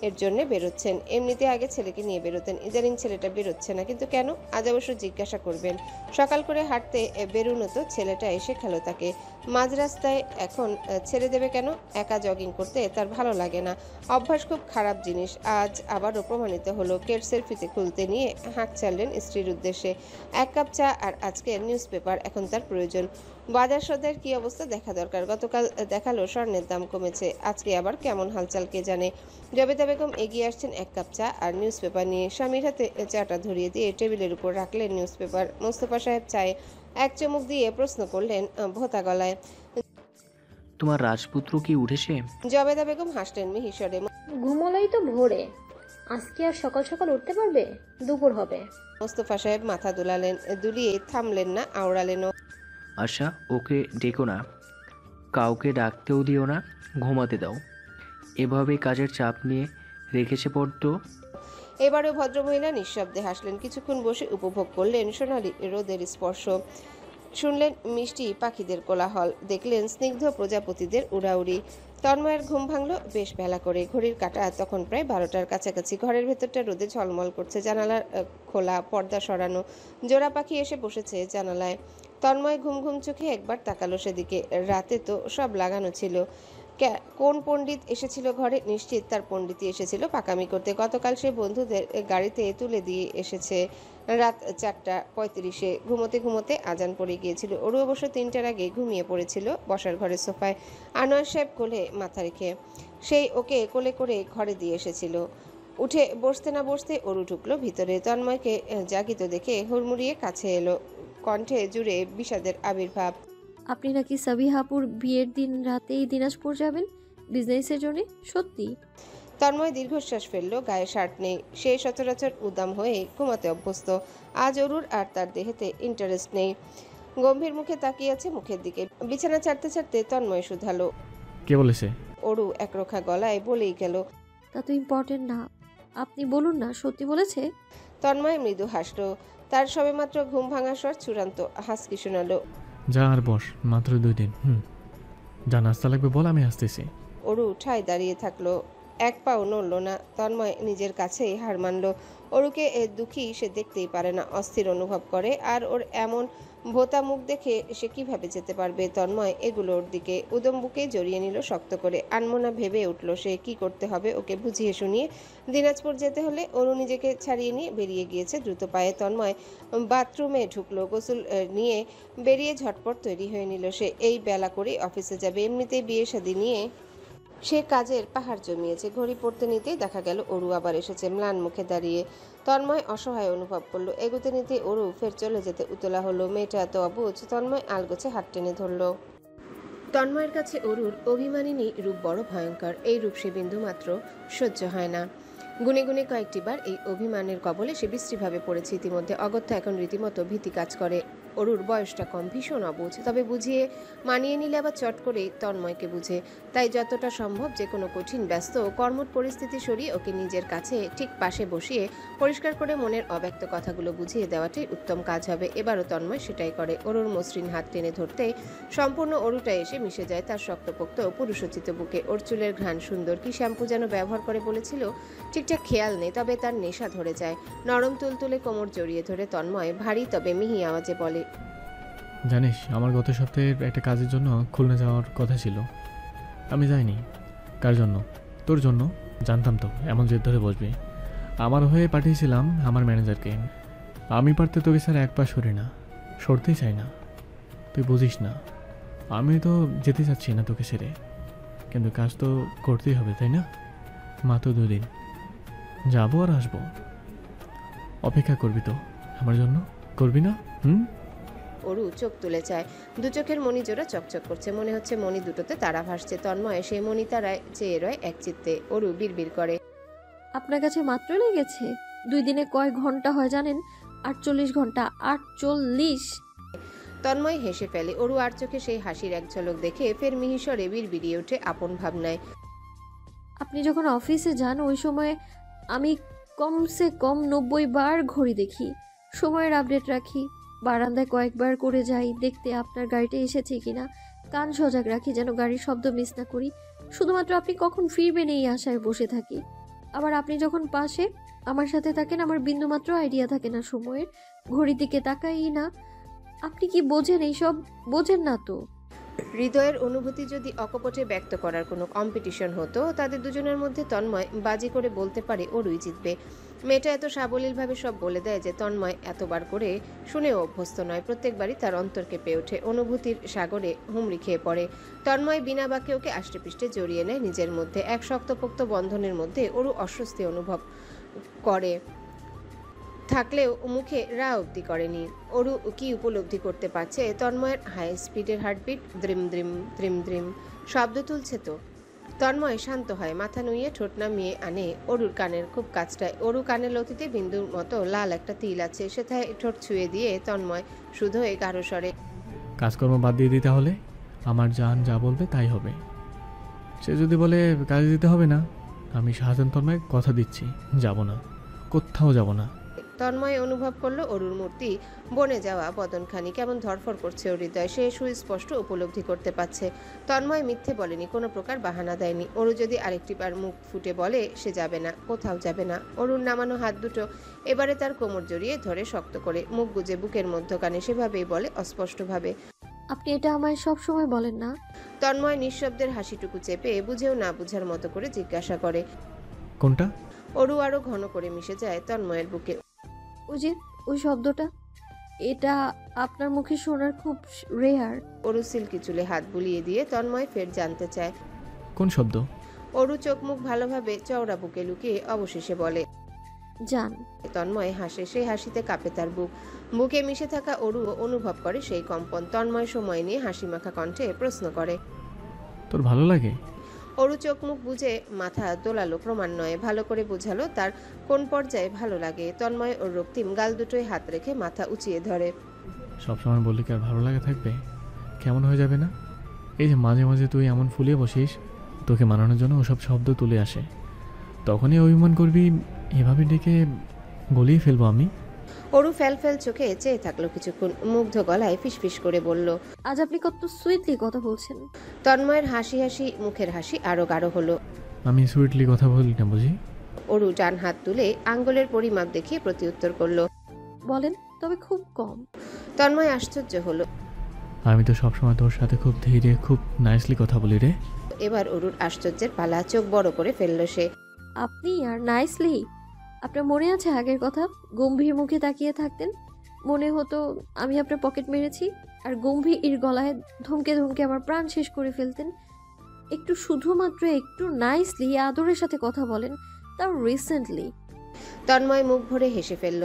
এর জন্য বেরোচ্ছেন। এমনিতে আগে ছেলেকে নিয়ে বেরোতেন, ইদানিং ছেলেটা বেরোচ্ছে না। কিন্তু কেন? আজ অবশ্য জিজ্ঞাসা করবেন। সকাল করে হাঁটতে বেরোনো তো ছেলেটা এসে খেলো তাকে। মাঝ রাস্তায় এখন ছেড়ে দেবে কেন? একা জগিং করতে তার ভালো লাগে না। অভ্যাস খুব খারাপ জিনিস। আজ আবারও প্রমাণিত হলো। কেটসের ফিতে খুলতে নিয়ে হাঁক ছাড়লেন স্ত্রীর উদ্দেশ্যে। এক কাপ চা আর আজকের নিউজ পেপার এখন তার প্রয়োজন। বাজার সদার কি অবস্থা দেখা দরকার। গতকাল দেখালো স্বর্ণের দাম কমেছে, আজকে আবার কেমন হালচাল কে জানে। জবেদা বেগম এগিয়ে আসছেন এক কাপ চা আর নিউজ পেপার নিয়ে। স্বামীর হাতে চাটা ধরিয়ে দিয়ে টেবিলের উপর রাখলেন নিউজ পেপার। মোস্তফা সাহেব চায়ে এক চুমুক দিয়ে প্রশ্ন করলেন ভোতা গলায়, তোমার রাজপুত্র কি উঠেছে? জবেদা বেগম হাসলেন মিহিসরে। ঘুমোলেই তো ভোরে, আজকে আর সকাল সকাল উঠতে পারবে? দুপুর হবে। মোস্তফা সাহেব মাথা দুলালেন, দুলিয়ে থামলেন না, আওড়ালেনও। আশা, ওকে ডেকো না, কাউকে ডাকতেও দিও না, ঘুমাতে দাও। এভাবে কাজের চাপ নিয়ে রেখেছে পড়ত। এবারেও ভদ্রমহিলা নিঃশব্দে হাসলেন। কিছুক্ষণ বসে উপভোগ করলেন সোনালি রোদের স্পর্শ, শুনলেন মিষ্টি পাখিদের কোলাহল, দেখলেন স্নিগ্ধ প্রজাপতিদের উড়াউড়ি। তন্ময়ের ঘুম ভাঙল বেশ বেলা করে। ঘড়ির কাঁটা তখন প্রায় 12টার কাছাকাছি। ঘরের ভেতরটা রোদে ঝলমল করছে। জানালার খোলা, পর্দা সরানো। জোড়া পাখি এসে বসেছে জানালায়। তন্ময় ঘুম ঘুম চোখে একবার তাকালো সেদিকে। রাতে তো সব লাগানো ছিল। কোন পণ্ডিত এসেছিল ঘরে? নিশ্চিত তার পণ্ডিতই এসেছিল পাকামি করতে। গতকাল সে বন্ধুদের গাড়িতে তুলে দিয়ে এসেছে রাত 4:35। ঘুমোতে ঘুমোতে আজান পড়ে গিয়েছিল। ওরু অবশ্য 3টার আগে ঘুমিয়ে পড়েছিল বসার ঘরের সোফায়, আনোয়ার সাহেব কোলে মাথা রেখে। সেই ওকে কোলে করে ঘরে দিয়ে এসেছিল। উঠে বসতে না বসতে ওরু ঢুকলো ভিতরে। তন্ময়কে জাগিত দেখে হুড়মুড়িয়ে কাছে এলো, কণ্ঠে জুড়ে বিষাদের আবির্ভাব। আপনি নাকি সাবিহাপুর বিয়ের দিন রাতেই দিনাজপুর যাবেন বিজনেসের জন্য? সত্যি? তন্ময় দীর্ঘশ্বাস ফেললো। গায়ে শার্ট নেই, সে সচরাচর উদাম হয়ে ঘুমাতে অভ্যস্ত। আজ অরুর আর তার দেহেতে ইন্টারেস্ট নেই। গম্ভীর মুখে তাকিয়ে আছে মুখের দিকে। বিছানা ছাড়তে ছাড়তে তন্ময় শুধালো। কে বলেছে? অরু একরোখা গলায় বলেই গেল। তা তো ইম্পর্টেন্ট না, আপনি বলুন না, সত্যি বলেছে? তন্ময় মৃদু হাসলো। তার সবেমাত্র ঘুম ভাঙা স্বর চূড়ান্ত হাসকি শোনালো। যা আর বস, মাত্র 2 দিন। যা নাস্তা লাগবে বল, আমি আসতেছি। অরু ঠায় দাঁড়িয়ে থাকলো, এক পাও নড়ল না। তন্ময় নিজের কাছেই হার মানল। অরুকে দুঃখী সে দেখতেই পারে না, অস্থির অনুভব করে। আর ওর এমন ভোতা মুখ দেখে সে কিভাবে যেতে পারবে? তন্ময় এগুলোর দিকে উদম বুকে জড়িয়ে নিল শক্ত করে। আনমনা ভেবে উঠল সে কি করতে হবে ওকে বুঝিয়ে শুনিয়ে। দিনাজপুর যেতে হলে অরু নিজেকে ছাড়িয়ে নিয়ে বেরিয়ে গিয়েছে দ্রুত পায়ে। তন্ময় বাথরুমে ঢুকলো, গোসল নিয়ে বেরিয়ে ঝটপট তৈরি হয়ে নিল সে। এই বেলা করেই অফিসে যাবে, এমনিতেই বিয়ে শাদী নিয়ে সে কাজের পাহাড় জমিয়েছে। ঘড়ি পড়তে নিতেই দেখা গেল অরু আবার এসেছে, ম্লান মুখে দাঁড়িয়ে। তন্ময় অসহায় অনুভব করলো। এগোতে নিতে অরু ফের চলে যেতে উতলা হলো। মেয়েটা এত অবুঝ। তন্ময় আলগোছে হাত টেনে ধরলো। তন্ময়ের কাছে অরুর অভিমানিনী রূপ বড় ভয়ঙ্কর। এই রূপ সে বিন্দু মাত্র সহ্য হয় না। গুনে গুনে কয়েকটি বার এই অভিমানের কবলে সে বিশ্রীভাবে পড়েছে ইতিমধ্যে। অগত্যা এখন রীতিমতো ভীতি কাজ করে। অরুর বয়সটা কম, ভীষণ অবুঝ, তবে বুঝিয়ে মানিয়ে নিলে আবার চট করেই তন্ময়কে বুঝে। তাই যতটা সম্ভব যে কোনো কঠিন ব্যস্ত কর্মঠ পরিস্থিতি সরিয়ে ওকে নিজের কাছে ঠিক পাশে বসিয়ে পরিষ্কার করে মনের অব্যক্ত কথাগুলো বুঝিয়ে দেওয়াটাই উত্তম কাজ হবে। এবারও তন্ময় সেটাই করে। অরুর মসৃণ হাত টেনে ধরতে সম্পূর্ণ অরুটা এসে মিশে যায় তার শক্তপোক্ত পুরুষোচিত বুকে। ওর চুলের ঘ্রাণ সুন্দর, কি শ্যাম্পু যেন ব্যবহার করে বলেছিল, ঠিকঠাক খেয়াল নেই, তবে তার নেশা ধরে যায়। নরম তুলতুলে কোমর জড়িয়ে ধরে তন্ময় ভারী তবে মিহি আওয়াজে বলে। জানিস, আমার গত সপ্তাহে একটা কাজের জন্য খুলনা যাওয়ার কথা ছিল, আমি যাইনি। কার জন্য? তোর জন্য। জানতাম তো এমন জেদ ধরে বসবি। আমার হয়ে পাঠিয়েছিলাম আমার ম্যানেজারকে। আমি পারতে তোকে স্যার এক পা সরি না, সরতেই চাই না। তুই বুঝিস না, আমি তো যেতে চাচ্ছি না তোকে ছেড়ে, কিন্তু কাজ তো করতেই হবে, তাই না? মাত্র 2 দিন যাবো আর আসবো। অপেক্ষা করবি তো আমার জন্য, করবি না? অরু চোখ তুলে চায়। দু চোখের মণি জোড়া চকচক করছে, মনে হচ্ছে মণি দুটোতে তারা ভাসছে। তন্ময় সেই মণি তারায় চেয়ে রয় এক চিত্তে। অরু বিড়বিড় করে। আপনার কাছে মাত্র লেগেছে? 2 দিনে কয় ঘন্টা হয় জানেন? 48 ঘন্টা। 48! তন্ময় হেসে ফেলে। অরু আর চোখে সেই হাসির এক ঝলক দেখে ফের মিহিসরে বিড়বিড়িয়ে ওঠে আপন ভাবনায়। আপনি যখন অফিসে যান ওই সময় আমি কমসে কম 90 বার ঘড়ি দেখি, সময়ের আপডেট রাখি, বারান্দায় কয়েকবার করে যাই দেখতে আপনার গাড়িটা এসেছে কিনা, কান সজাগ রাখি যেন গাড়ির শব্দ মিস না করি। শুধুমাত্র আপনি কখন ফিরবেন এই আশায় বসে থাকি। আবার আপনি যখন পাশে আমার সাথে থাকেন আমার বিন্দুমাত্র আইডিয়া থাকে না সময়ের, ঘড়ির দিকে তাকাই না। আপনি কি বোঝেন? এইসব বোঝেন না তো। হৃদয়ের অনুভূতি যদি অকপটে ব্যক্ত করার কোনো কম্পিটিশন হতো, তাদের দুজনের মধ্যে তন্ময় বাজি করে বলতে পারে ওরই জিতবে। মেয়েটা এত সাবলীলভাবে সব বলে দেয় যে তন্ময় এতবার করে শুনেও অভ্যস্ত নয়। প্রত্যেকবারই তার অন্তর কেঁপে ওঠে, অনুভূতির সাগরে হুমড়ি খেয়ে পড়ে। তন্ময় বিনা বাক্যে ওকে আষ্টেপৃষ্টে জড়িয়ে নেয় নিজের মধ্যে। এক শক্তপোক্ত বন্ধনের মধ্যে ওরও অস্বস্তি অনুভব করে থাকলেও মুখে রা অবধি করেনি। অরু কি উপলব্ধি করতে পারছে তন্ময়ের হাই স্পিডের হার্টবিট? দ্রিম দ্রিম দ্রিম দ্রিম শব্দ তুলছে তো। তন্ময় শান্ত হয়, মাথা নুইয়ে ঠোঁট নামিয়ে আনে অরুর কানের খুব কাছটায়। অরু কানের লতিতে বিন্দুর মতো লাল একটা তিল আছে, সেথায় ঠোঁট ছুঁয়ে দিয়ে তন্ময় শুধু এই গাঢ় স্বরে, কাজকর্ম বাদ দিয়ে দিতে হলে আমার জান যা বলবে তাই হবে। সে যদি বলে কাজে দিতে হবে না, আমি শাহজাহান তন্ময় কথা দিচ্ছি যাব না, কোথাও যাব না। তন্ময় অনুভব করলো অরুর মূর্তি বনে যাওয়া বদনখানি কেমন ধরফর করছে ওর হৃদয়। সে সুস্পষ্ট উপলব্ধি করতে পারছে তন্ময় মিথ্যে বলেনি, কোনো প্রকার বাহানা দেয়নি। অরু যদি আরেকটিবার মুখ ফুটে বলে সে যাবে না, কোথাও যাবে না। অরুর নামানো হাত দুটো এবারে তার কোমর জড়িয়ে ধরে শক্ত করে, মুখ গুজে বুকের মধ্যখানে সেভাবেই বলে অস্পষ্টভাবে, আপনি এটা আমায় সব সময় বলেন না? তন্ময় নিঃশব্দের হাসিটুকু চেপে বুঝেও না বুঝার মতো করে জিজ্ঞাসা করে। কোনটা? অরু আরো ঘন করে মিশে যায় তন্ময়ের বুকে। ওই যে ওই শব্দটা, এটা আপনার মুখে শোনার খুব রেয়ার। অরু সিল্কি চুলে হাত বুলিয়ে দিয়ে তন্ময় ফের জানতে চায়, কোন শব্দ? অরু চোখ মুখ ভালোভাবে চওড়া বুকে লুকিয়ে অবশেষে বলে, জান। তন্ময় হাসে, সেই হাসিতে কাঁপে তার বুক। বুকে মিশে থাকা অরু অনুভব করে সেই কম্পন। তন্ময় সময় নিয়ে হাসি মাখা কণ্ঠে প্রশ্ন করে, তোর ভালো লাগে? অরু চোখ মুখ বুঝে মাথা দোলালো ক্রমান্বয়ে, ভালো করে বোঝালো তার কোন পর্যায়ে ভালো লাগে। তন্ময় ওর রক্তিম গাল দুটোই হাত রেখে মাথা উঁচিয়ে ধরে। সবসময় বললে কি আর ভালো লাগে থাকবে? কেমন হয়ে যাবে না? এই যে মাঝে মাঝে তুই এমন ফুলিয়ে বসিস, তোকে মানানোর জন্য ওসব শব্দ তুলে আসে, তখনই অভিমান করবি, এভাবে ডেকে গলিয়ে ফেলবো আমি। অরু ফেল ফেল চোখে চেয়ে থাকলো কিছুক্ষণ, মুগ্ধ গলায় ফিসফিস করে বলল, আজ আপনি কত সুইটলি কথা বলছেন। তন্ময়ের হাসি হাসি মুখের হাসি আরো গাঢ় হলো। আমি সুইটলি কথা বলি না বুঝি? অরু ডান হাত তুলে আঙ্গুলের পরিমাপ দেখিয়ে প্রতিউত্তর করলো, বলেন, তবে খুব কম। তন্ময় আশ্চর্য হলো। আমি তো সবসময় তোর সাথে খুব ধীরে খুব নাইসলি কথা বলি রে। এবার অরুর আশ্চর্যের পালা, চোখ বড় করে ফেললো সে। আপনি আর নাইসলি? আপনার মনে আছে আগের কথা? গম্ভীর মুখে তাকিয়ে থাকতেন, মনে হতো আমি আপনার পকেট মেরেছি, আর গম্ভীর গলায় ধমকে ধমকে আমার প্রাণ শেষ করে ফেলতেন। একটু শুধুমাত্র একটু নাইসলি আদরের সাথে কথা বলেন, তাও রিসেন্টলি। তন্ময় মুখ ভরে হেসে ফেলল।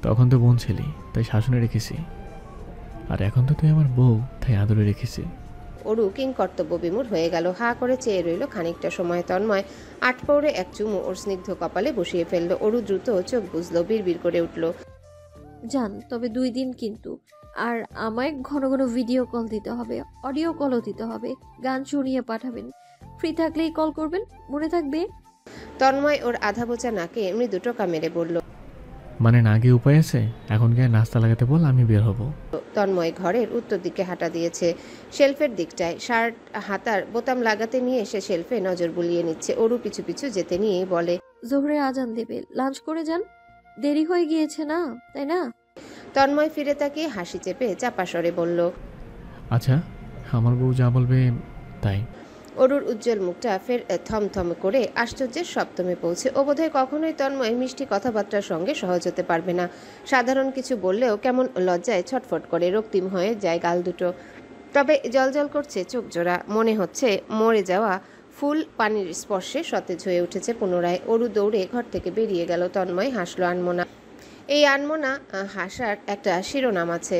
তখন তো বোন ছিলি, তাই শাসনে রেখেছি, আর এখন তো তুই আমার বউ, তাই আদরে রেখেছি। অরু কিং কর্তব্য বিমূঢ় হয়ে গেল, হা করে চেয়ে রইল খানিকটা সময়। তন্ময় আটপৌরে এক চুমু ওর স্নিগ্ধ কপালে বসিয়ে ফেলল। অরু দ্রুত চোখ বুঝলো, বিড়বিড় করে উঠল, যান, তবে 2 দিন কিন্তু। আর আমায় ঘন ঘন ভিডিও কল দিতে হবে, অডিও কলও দিতে হবে, গান শুনিয়ে পাঠাবেন। ফ্রি থাকলেই কল করবেন, মনে থাকবে। তন্ময় ওর আধা বোচা নাকে মৃদু টোকা মেরে বলল, মানে না গিয়ে উপায় আছে? এখন গিয়ে নাস্তা লাগাতে বল, আমি বের হব। তন্ময় ঘরের উত্তর দিকে হাঁটা দিয়েছে, শেলফের দিকটায়। শার্ট হাতার বোতাম লাগাতে নিয়ে এসে শেলফে নজর বুলিয়ে নিচ্ছে। অরু পিছু পিছু যেতে নিয়ে বলে, জোহরে আজান দেবে, লাঞ্চ করে যান, দেরি হয়ে গিয়েছে না, তাই না? তন্ময় ফিরে তাকিয়ে হাসি চেপে চাপা স্বরে বলল, আচ্ছা, আমার বউ যা বলবে তাই। অরুর উজ্জ্বল মুখটা ফের থমথম করে আশ্চর্যের সপ্তমে পৌঁছে। ও বোধহয় কখনোই তন্ময় মিষ্টি কথাবার্তার সঙ্গে সহজ হতে পারবে না। সাধারণ কিছু বললেও কেমন লজ্জায় ছটফট করে, রক্তিম হয়ে যায় গাল দুটো। তবে জলজল করছে চোখ জোড়া, মনে হচ্ছে মরে যাওয়া ফুল পানির স্পর্শে সতেজ হয়ে উঠেছে পুনরায়। অরু দৌড়ে ঘর থেকে বেরিয়ে গেল। তন্ময় হাসলো আনমনা। এই আনমনা হাসার একটা শিরোনাম আছে।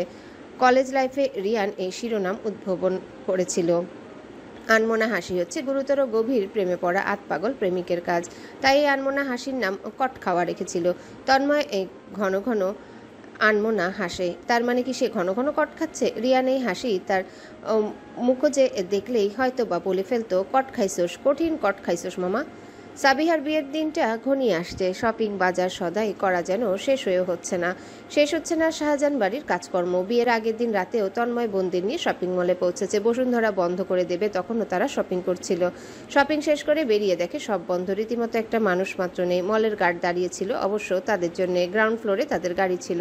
কলেজ লাইফে রিয়ান এই শিরোনাম উদ্ভাবন করেছিল। আনমনা হাসি হচ্ছে গুরুতর গভীর প্রেমে পড়া আতপাগল প্রেমিকের কাজ, তাই এই আনমনা হাসির নাম কট খাওয়া রেখেছিল। তন্ময় এই ঘন ঘন আনমনা হাসে, তার মানে কি সে ঘন ঘন কট খাচ্ছে? রিয়ান এই হাসি তার মুখোজে দেখলেই হয়তো বা বলে ফেলতো, কট খাইছোস, কঠিন কট খাইছোস মামা। সাবিহার বিয়ের দিনটা ঘনিয়ে আসছে। শপিং বাজার সদাই করা যেন শেষ হচ্ছে না শাহজাহান বাড়ির কাজকর্ম। বিয়ের আগের দিন রাতেও তন্ময় বোনদের নিয়ে শপিং মলে পৌঁছেছে। বসুন্ধরা বন্ধ করে দেবে তখনও তারা শপিং করছিল। শপিং শেষ করে বেরিয়ে দেখে সব বন্ধ, রীতিমতো একটা মানুষ মাত্র নেই। মলের গার্ড দাঁড়িয়েছিল অবশ্য তাদের জন্য। গ্রাউন্ড ফ্লোরে তাদের গাড়ি ছিল,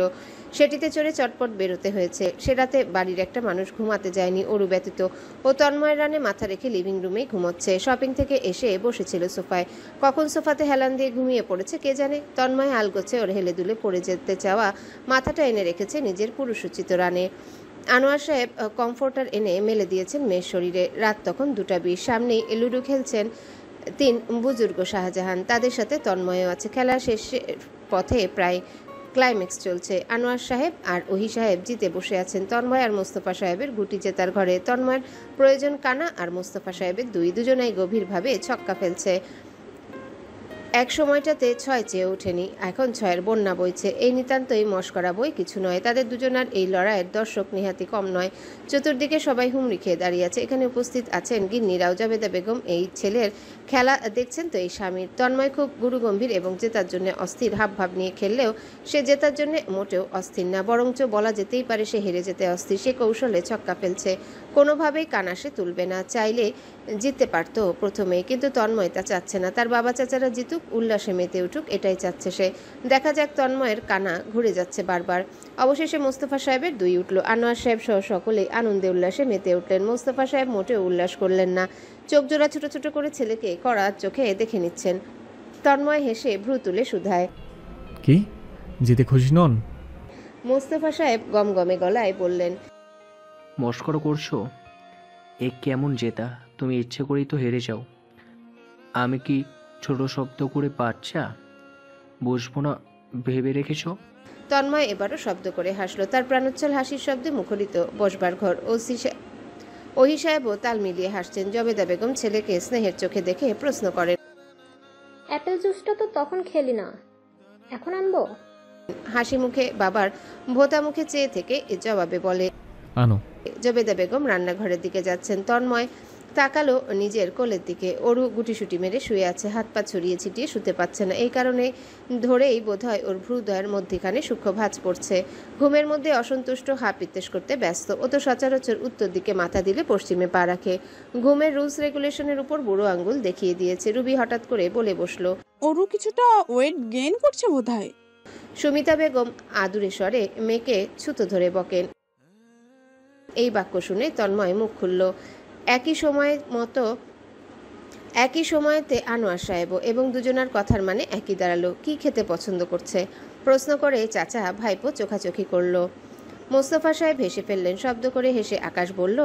সেটিতে চড়ে চটপট বেরোতে হয়েছে। সে রাতে বাড়ির একটা মানুষ ঘুমাতে যায়নি, অরু ব্যতীত। ও তন্ময়ের রানে মাথা রেখে লিভিং রুমেই ঘুমোচ্ছে। শপিং থেকে এসে বসেছিল সোফায়। কখন সোফাতে হেলান দিয়ে ঘুমিয়ে পড়েছে কে জানে। তন্ময় আলগোছে ওর হেলে দুলে পড়ে যেতে চাওয়া মাথাটা এনে রেখেছে নিজের পুরুষোচিত রানে। আনোয়ার সাহেব কমফোর্টার এনে মেলে দিয়েছেন মেয়ের শরীরে। রাত তখন 2:20। সামনেই লুডো খেলছেন 3 বুজুর্গ শাহজাহান, তাদের সাথে তন্ময়ও আছে। খেলা শেষের পথে প্রায় ক্লাইম্যাক্স চলছে। আনোয়ার সাহেব আর ওহি সাহেব জিতে বসে আছেন। তন্ময় আর মোস্তফা সাহেবের গুটি জেতার ঘরে। তন্ময়ের প্রয়োজন কানা, আর মোস্তফা সাহেবের দুজনাই গভীরভাবে ছক্কা ফেলছে। এক সময়টাতে 6 চেয়ে ওঠেনি, এখন 6-এর বন্যা বইছে। এই নিতান্তই মশকরা বই কিছু নয়। তাদের দুজনার এই লড়াইয়ের দর্শক নেহাতি কম নয়। চতুর্দিকে সবাই হুমড়ি খেয়ে দাঁড়িয়ে আছে। এখানে উপস্থিত আছেন গিন্নি রাউজাবেদা বেগম। এই ছেলের খেলা দেখছেন তো এই স্বামীর। তন্ময় খুব গুরুগম্ভীর এবং জেতার জন্য অস্থির হাবভাব নিয়ে খেললেও সে জেতার জন্য মোটেও অস্থির না, বরঞ্চ বলা যেতেই পারে সে হেরে যেতে অস্থির। সে কৌশলে ছক্কা ফেলছে, কোনোভাবেই কানাসে তুলবে না। চাইলে জিততে পারতো প্রথমেই, কিন্তু তন্ময় তা চাচ্ছে না। তার বাবা চাচারা জিতুক, উল্লাসে মেতে উঠুক, এটাই চাচ্ছে সে। দেখা যাক। তন্ময়ের কানা ঘুরে যাচ্ছে বারবার। অবশেষে মোস্তফা সাহেবের 2 উঠল। আনোয়ার সাহেব সহ সকলেই আনন্দে উল্লাসে মেতে উঠলেন। মোস্তফা সাহেব মোটেও উল্লাস করলেন না। চোখ জোড়া ছোট ছোট করে ছেলেকে কড়া চোখে দেখে নিচ্ছেন। তন্ময় হেসে ভ্রু তুলে শুধায়, কি জিতে খুশি নন? মোস্তফা সাহেব গমগমে গলায় বললেন, মস্করা করছো? এ কেমন জেতা? তুমি ইচ্ছে করেই তো হেরে যাও। আমি কি ছোট শব্দ করে বাচ্চা বসবো না ভেবে রেখেছো? তন্ময় এবারও শব্দ করে হাসলো। তার প্রাণোচ্ছল হাসির শব্দে মুখরিত বসবার ঘর। ওহি সাহেবও তাল মিলিয়ে হাসছেন। জবেদা বেগম ছেলেকে স্নেহের চোখে দেখে প্রশ্ন করেন, অ্যাপেল জুসটা তো তখন খেলি না, এখন আনবো? হাসি মুখে বাবার ভোতা মুখে চেয়ে থেকে এ জবাবে বলে, আনো। জবেদা বেগম রান্নাঘরের দিকে যাচ্ছেন। তন্ময় তাকালো নিজের কোলের দিকে। অরু গুটিসুটি মেরে শুয়ে আছে, হাত পা ছড়িয়ে ছিটিয়ে শুতে পাচ্ছে না। এই কারণে ধরেই বোধহয় ওর ভ্রুদয়ের মধ্যিখানে সূক্ষ্ম ভাঁজ পড়ছে। ঘুমের মধ্যে অসন্তুষ্ট হাঁ পিত্তেশ করতে ব্যস্ত। ও তো সচরাচর উত্তর দিকে মাথা দিলে পশ্চিমে পা রাখে। ঘুমের রুলস রেগুলেশনের উপর বুড়ো আঙ্গুল দেখিয়ে দিয়েছে। রুবি হঠাৎ করে বলে বসলো, ওরু কিছুটা ওয়েট গেইন করছে বোধহয়। সুমিতা বেগম আদুরে স্বরে মেয়েকে ছুতো ধরে বকেন। এই বাক্য শুনে তন্ময় মুখ খুলল। একই সময়তে আনোয়ার সাহেবও, এবং দুজনার কথার মানে একই দাঁড়ালো। কি খেতে পছন্দ করছে প্রশ্ন করে চাচা ভাইপো চোখাচোখি করলো। মোস্তফা সাহেব হেসে ফেললেন। শব্দ করে হেসে আকাশ বলল,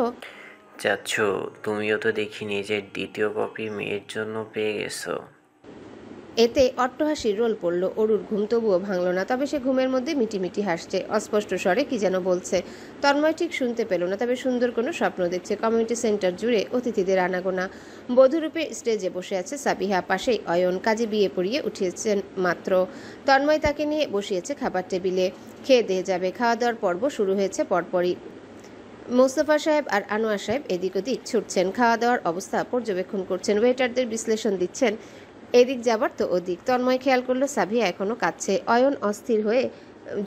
চাচ্ছু, তুমিও তো দেখি নিজের দ্বিতীয় কপি মেয়ের জন্য পেয়ে গেছো। এতে অট্টহাসির রোল পড়ল। অরুর ঘুম তবুও ভাঙল না। তবে সে ঘুমের মধ্যে মিটিমিটি হাসছে। অস্পষ্ট স্বরে কি যেন বলছে। তন্ময় ঠিক শুনতে পেল না, তবে সুন্দর কোনো স্বপ্ন দেখছে। কমিউনিটি সেন্টার জুড়ে অতিথিদের আনাগোনা। বধূরূপে স্টেজে বসে আছে সাবিহা, পাশেই অয়ন, কাজে বিয়ে পড়িয়ে উঠিয়েছেন মাত্র। তন্ময় তাকে নিয়ে বসিয়েছে খাবার টেবিলে। খেয়ে দিয়ে যাবে। খাওয়া দাওয়ার পর্ব শুরু হয়েছে পরপরই। মোস্তফা সাহেব আর আনোয়ার সাহেব এদিক ওদিক ছুটছেন, খাওয়া দাওয়ার অবস্থা পর্যবেক্ষণ করছেন, ওয়েটারদের বিশ্লেষণ দিচ্ছেন। এদিক যাবার তো ওদিক। তন্ময় খেয়াল করলো সাবিয়া এখনো কাঁদছে। অয়ন অস্থির হয়ে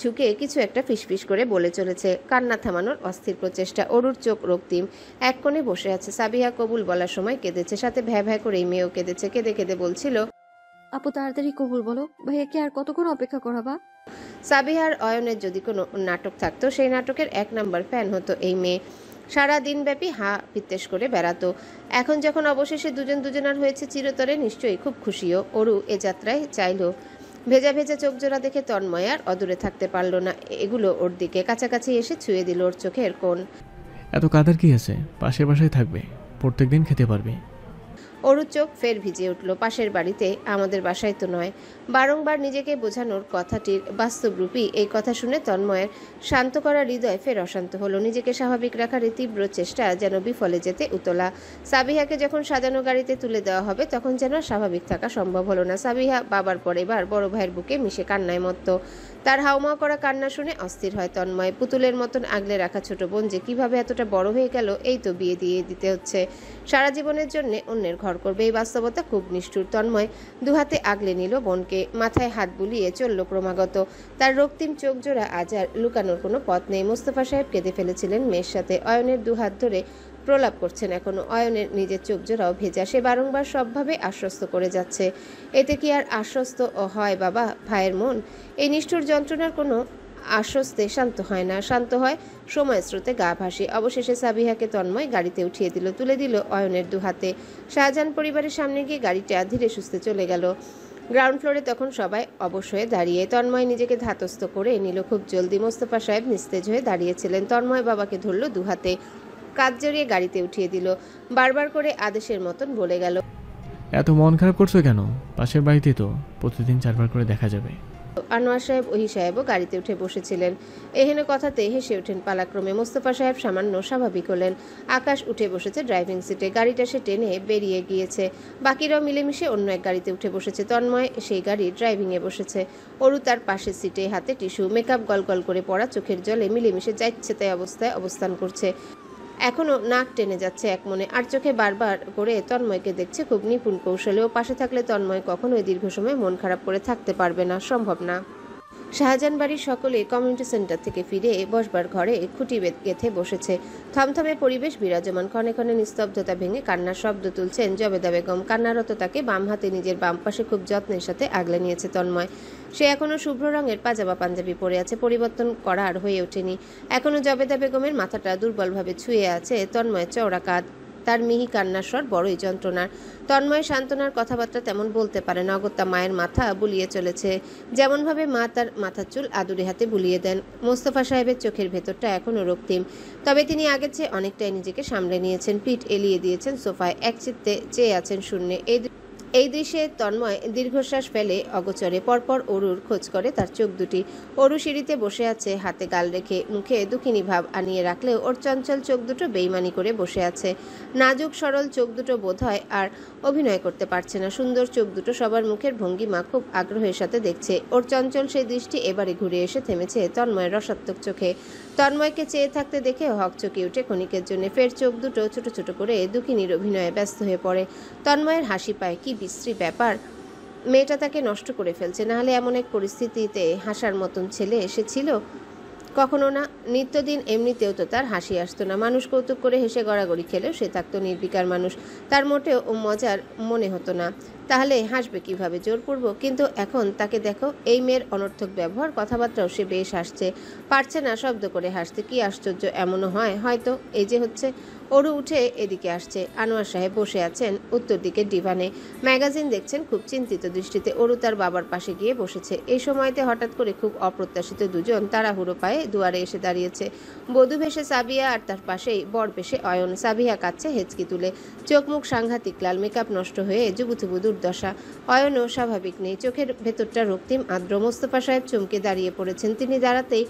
ঝুঁকে কিছু একটা ফিসফিস করে বলে চলেছে। কান্না থামানোর অস্থির প্রচেষ্টা। অরুর চোখ রক্তিম, এক কোণে বসে আছে। সাবিহা কবুল বলার সময় কেঁদেছে, সাথে ভ্যা ভ্যা করে এই মেয়েও কেঁদেছে। কেঁদে কেঁদে বলছিল, আপু তাড়াতাড়ি কবুল বলো, ভাইয়াকে আর কতক্ষণ অপেক্ষা করাবা? সাবিহার অয়নের যদি কোনো নাটক থাকতো, সেই নাটকের 1 নাম্বার ফ্যান হতো এই মেয়ে। সারা দিনব্যাপী হাঁ পিত্তেশ করে বেড়াতো। এখন যখন অবশেষে দুজন দুজনার হয়েছে চিরতরে, নিশ্চয়ই খুব খুশিও। অরু এ যাত্রায় চাইল। ভেজা ভেজা চোখ জোড়া দেখে তন্ময় আর অদূরে থাকতে পারল না। এগুলো ওর দিকে কাছাকাছি এসে ছুঁয়ে দিল ওর চোখের কোণ। এত কাদার কি আছে? পাশের বাসায় থাকবে, প্রত্যেকদিন খেতে পারবে। অরুর চোখ ফের ভিজে উঠল। পাশের বাড়িতে, আমাদের বাসায় তো নয়। বারংবার নিজেকে বোঝানোর কথাটির বাস্তবরূপী এই কথা শুনে তন্ময়ের শান্ত করা হৃদয় ফের অশান্ত হলো। নিজেকে স্বাভাবিক রাখার এই তীব্র চেষ্টা যেন বিফলে যেতে উতলা। সাবিহাকে যখন সাজানো গাড়িতে তুলে দেওয়া হবে, তখন যেন স্বাভাবিক থাকা সম্ভব হলো না। সাবিহা বাবার পর এবার বড় ভাইয়ের বুকে মিশে কান্নায় মত্ত। তার হাউমাউ করা কান্না শুনে অস্থির হয় তন্ময়। পুতুলের মতন আগলে রাখা ছোট বোন যে কিভাবে এতটা বড় হয়ে গেল, এই তো বিয়ে দিয়ে দিতে হচ্ছে। সারা জীবনের জন্য অন্যের ঘর করবে, এই বাস্তবতা খুব নিষ্ঠুর। তন্ময় দুহাতে আগলে নিল বোনকে, মাথায় হাত বুলিয়ে চলল ক্রমাগত। তার রক্তিম চোখ জোড়া আজ আর লুকানোর কোনো পথ নেই। মোস্তফা সাহেব কেঁদে ফেলেছিলেন মেয়ের সাথে। অয়নের দুহাত ধরে প্রলাপ করছেন এখনো। অয়নের নিজের চোখ জোড়াও ভেজা। সে বারংবার সবভাবে আশ্বস্ত করে যাচ্ছে। এতে কি আর আশ্বস্ত হয় বাবা ভাইয়ের মন? এই নিষ্ঠুর যন্ত্রণার কোনো আশ্বস্তে শান্ত হয় না। শান্ত হয় সময় স্রোতে গা ভাসে। অবশেষে সাবিহাকে তন্ময় গাড়িতে উঠিয়ে দিল, তুলে দিল অয়নের দুহাতে। শাহজাহান পরিবারের সামনে গিয়ে গাড়িটা ধীরে সুস্থে চলে গেল। গ্রাউন্ড ফ্লোরে তখন সবাই অবশ হয়ে দাঁড়িয়ে। তন্ময় নিজেকে ধাতস্থ করে নিল খুব জলদি। মোস্তফা সাহেব নিস্তেজ হয়ে দাঁড়িয়েছিলেন। তন্ময় বাবাকে ধরল দুহাতে, কাজ জড়িয়ে গাড়িতে উঠিয়ে দিল। বারবার করে আদেশের মতন বলে গেল, এত মন খারাপ করছো কেন? পাশের বাড়িতে তো প্রতিদিন 4 বার করে দেখা যাবে। আনোয়ার সাহেব ওহি সাহেবও গাড়িতে উঠে বসেছিলেন। এহেনে কথাতে হেসে ওঠেন পালাক্রমে। মোস্তফা সাহেব সামান্য স্বাভাবিক হলেন। আকাশ উঠে বসেছে ড্রাইভিং সিটে। গাড়িটা সে টেনে বেরিয়ে গিয়েছে। বাকিরাও মিলেমিশে অন্য এক গাড়িতে উঠে বসেছে। তন্ময় সেই গাড়ি ড্রাইভিংয়ে বসেছে। অরু তার পাশের সিটে, হাতে টিস্যু, মেকআপ গলগল করে পড়া, চোখের জলে মিলেমিশে যাচ্ছে তাই অবস্থায় অবস্থান করছে। এখনো নাক টেনে যাচ্ছে এক মনে, আর চোখে বারবার করে তন্ময়কে দেখছে খুব নিপুণ কৌশলে। ও পাশে থাকলে তন্ময় কখনোই দীর্ঘ সময় মন খারাপ করে থাকতে পারবে না, সম্ভব না। শাহজাহান বাড়ির সকলে কমিউনিটি সেন্টার থেকে ফিরে বসবার ঘরে খুঁটি গেঁথে বসেছে। থমথমে পরিবেশ বিরাজমান। ক্ষণে ক্ষণে নিস্তব্ধতা ভেঙে কান্নার শব্দ তুলছেন জবেদা বেগম। কান্নারত তাকে বাম হাতে নিজের বাম পাশে খুব যত্নের সাথে আগলে নিয়েছে তন্ময়। সে এখনও শুভ্র রঙের পাজামা পাঞ্জাবি পরে আছে, পরিবর্তন করা আর হয়ে ওঠেনি। এখনও জবেদা বেগমের মাথাটা দুর্বলভাবে ছুঁয়ে আছে তন্ময়ের চওড়া কাঁধ। তার মিহি কান্নার স্বর বড়ই যন্ত্রণার। তন্ময় সান্ত্বনার কথাবার্তা তেমন বলতে পারে না। অগত্যা মায়ের মাথা বুলিয়ে চলেছে, যেমনভাবে মা তার মাথার চুল আদুরে হাতে বুলিয়ে দেন। মোস্তফা সাহেবের চোখের ভেতরটা এখনও রক্তিম, তবে তিনি আগের চেয়ে অনেকটাই নিজেকে সামলে নিয়েছেন। পিঠ এলিয়ে দিয়েছেন সোফায়, একচিত্তে চেয়ে আছেন শূন্যে। এই দৃশ্যে তন্ময় দীর্ঘশ্বাস ফেলে অগোচরে। পরপর অরুর খোঁজ করে তার চোখ দুটি। অরু সিঁড়িতে বসে আছে, হাতে গাল রেখে, মুখে দুঃখিনী ভাব আনিয়ে রাখলেও ওর চঞ্চল চোখ দুটো বেইমানি করে বসে আছে। নাজুক সরল চোখ দুটো বোধহয় আর অভিনয় করতে পারছে না। সুন্দর চোখ দুটো সবার মুখের ভঙ্গিমা খুব আগ্রহের সাথে দেখছে। ওর চঞ্চল সেই দৃষ্টি এবারে ঘুরে এসে থেমেছে তন্ময়ের রসাত্মক চোখে। তন্ময়কে চেয়ে থাকতে দেখে হকচকিয়ে উঠে ক্ষণিকের জন্য, ফের চোখ দুটো ছোট ছোট করে দুঃখিনীর অভিনয়ে ব্যস্ত হয়ে পড়ে। তন্ময়ের হাসি পায়। কি বিশ্রী ব্যাপার, মেয়েটা তাকে নষ্ট করে ফেলছে। নাহলে এমন এক পরিস্থিতিতে হাসার মতন ছেলে এসেছিল কখনো না। নিত্যদিন এমনিতেও তো তার হাসি আসতো না। মানুষ কৌতুক করে হেসে গড়াগড়ি খেলেও সে থাকতো নির্বিকার মানুষ। তার মোটেও মজার মনে হতো না। তাহলে হাসবে কিভাবে জোরপূর্বক? কিন্তু এখন তাকে দেখো, এই মেয়ের অনর্থক ব্যবহার, কথাবার্তাও সে বেশ হাসছে, পারছে না শব্দ করে হাসতে। কি আশ্চর্য, এমনও হয় হয়তো। এই যে হচ্ছে। অরু উঠে এদিকে আসছে। আনোয়ার সাহেব বসে আছেন উত্তর দিকের ডিভানে, ম্যাগাজিন দেখছেন খুব চিন্তিত দৃষ্টিতে। অরু তার বাবার পাশে গিয়ে বসেছে। এই সময়তে হঠাৎ করে খুব অপ্রত্যাশিত দুজন তাড়াহুড়ো পায়ে দুয়ারে এসে দাঁড়িয়েছে। বধূ ভেসে সাবিয়া আর তার পাশেই বর বেশে অয়ন। সাবিয়া কাচ্ছে হেঁচকি তুলে, চোখ মুখ সাংঘাতিক লাল, মেকআপ নষ্ট হয়ে জুবুথুবু দুর্দশা। অয়নও স্বাভাবিক নেই, চোখের ভেতরটা রক্তিম আর্দ্র। মোস্তফা সাহেব চমকে দাঁড়িয়ে পড়েছেন। তিনি দাঁড়াতেই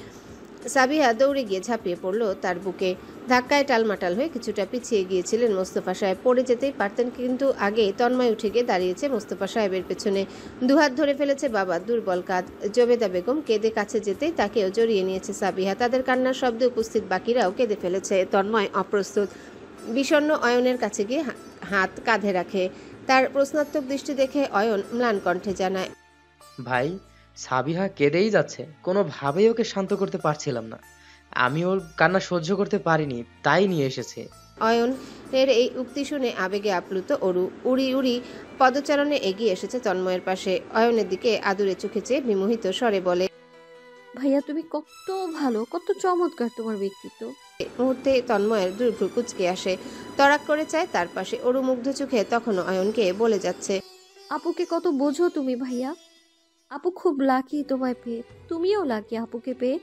সাবিহা দৌড়ে গিয়ে ঝাঁপিয়ে পড়ল তার বুকে। ধাক্কায় টালমাটাল হয়ে কিছুটা পিছিয়ে গিয়েছিলেন মোস্তফা সাহেব। পড়ে যেতেই পারতেন, কিন্তু আগে তন্ময় উঠে গিয়ে দাঁড়িয়েছে মোস্তফা সাহেবের পেছনে। দুহাত ধরে ফেলেছে বাবার দুর্বল কাঁধ। জবেদা বেগম কেঁদে কাছে যেতেই তাকেও জড়িয়ে নিয়েছে সাবিহা। তাদের কান্নার শব্দে উপস্থিত বাকিরাও কেঁদে ফেলেছে। তন্ময় অপ্রস্তুত, বিষণ্ণ অয়নের কাছে গিয়ে হাত কাঁধে রাখে। তার প্রশ্নাত্মক দৃষ্টি দেখে অয়ন ম্লান কণ্ঠে জানায়, ভাই, সাবিহা কেঁদেই যাচ্ছে, কোনোভাবেই ওকে শান্ত করতে পারছিলাম না। আমি ওর কান্না সহ্য করতে পারিনি, তাই নিয়ে এসেছে। অয়নের এই উক্তি শুনে আবেগে আপ্লুত অরু উড়ি উড়ি পদচারণে এগিয়ে এসেছে তন্ময়ের পাশে। অয়নের দিকে আদুরে চোখে চেয়ে বিমোহিত স্বরে বলে, ভাইয়া তুমি কত ভালো, কত চমৎকার তোমার ব্যক্তিত্ব। মুহূর্তে তন্ময়ের দুর্ভ্রু কুচকে আসে, তড়াক করে চায় তার পাশে। অরু মুগ্ধ চোখে তখনও অয়নকে বলে যাচ্ছে, আপুকে কত বোঝো তুমি ভাইয়া। আপু খুব লাকি তোমায় পেয়ে, তুমিও লাকি আপুকে পেয়ে।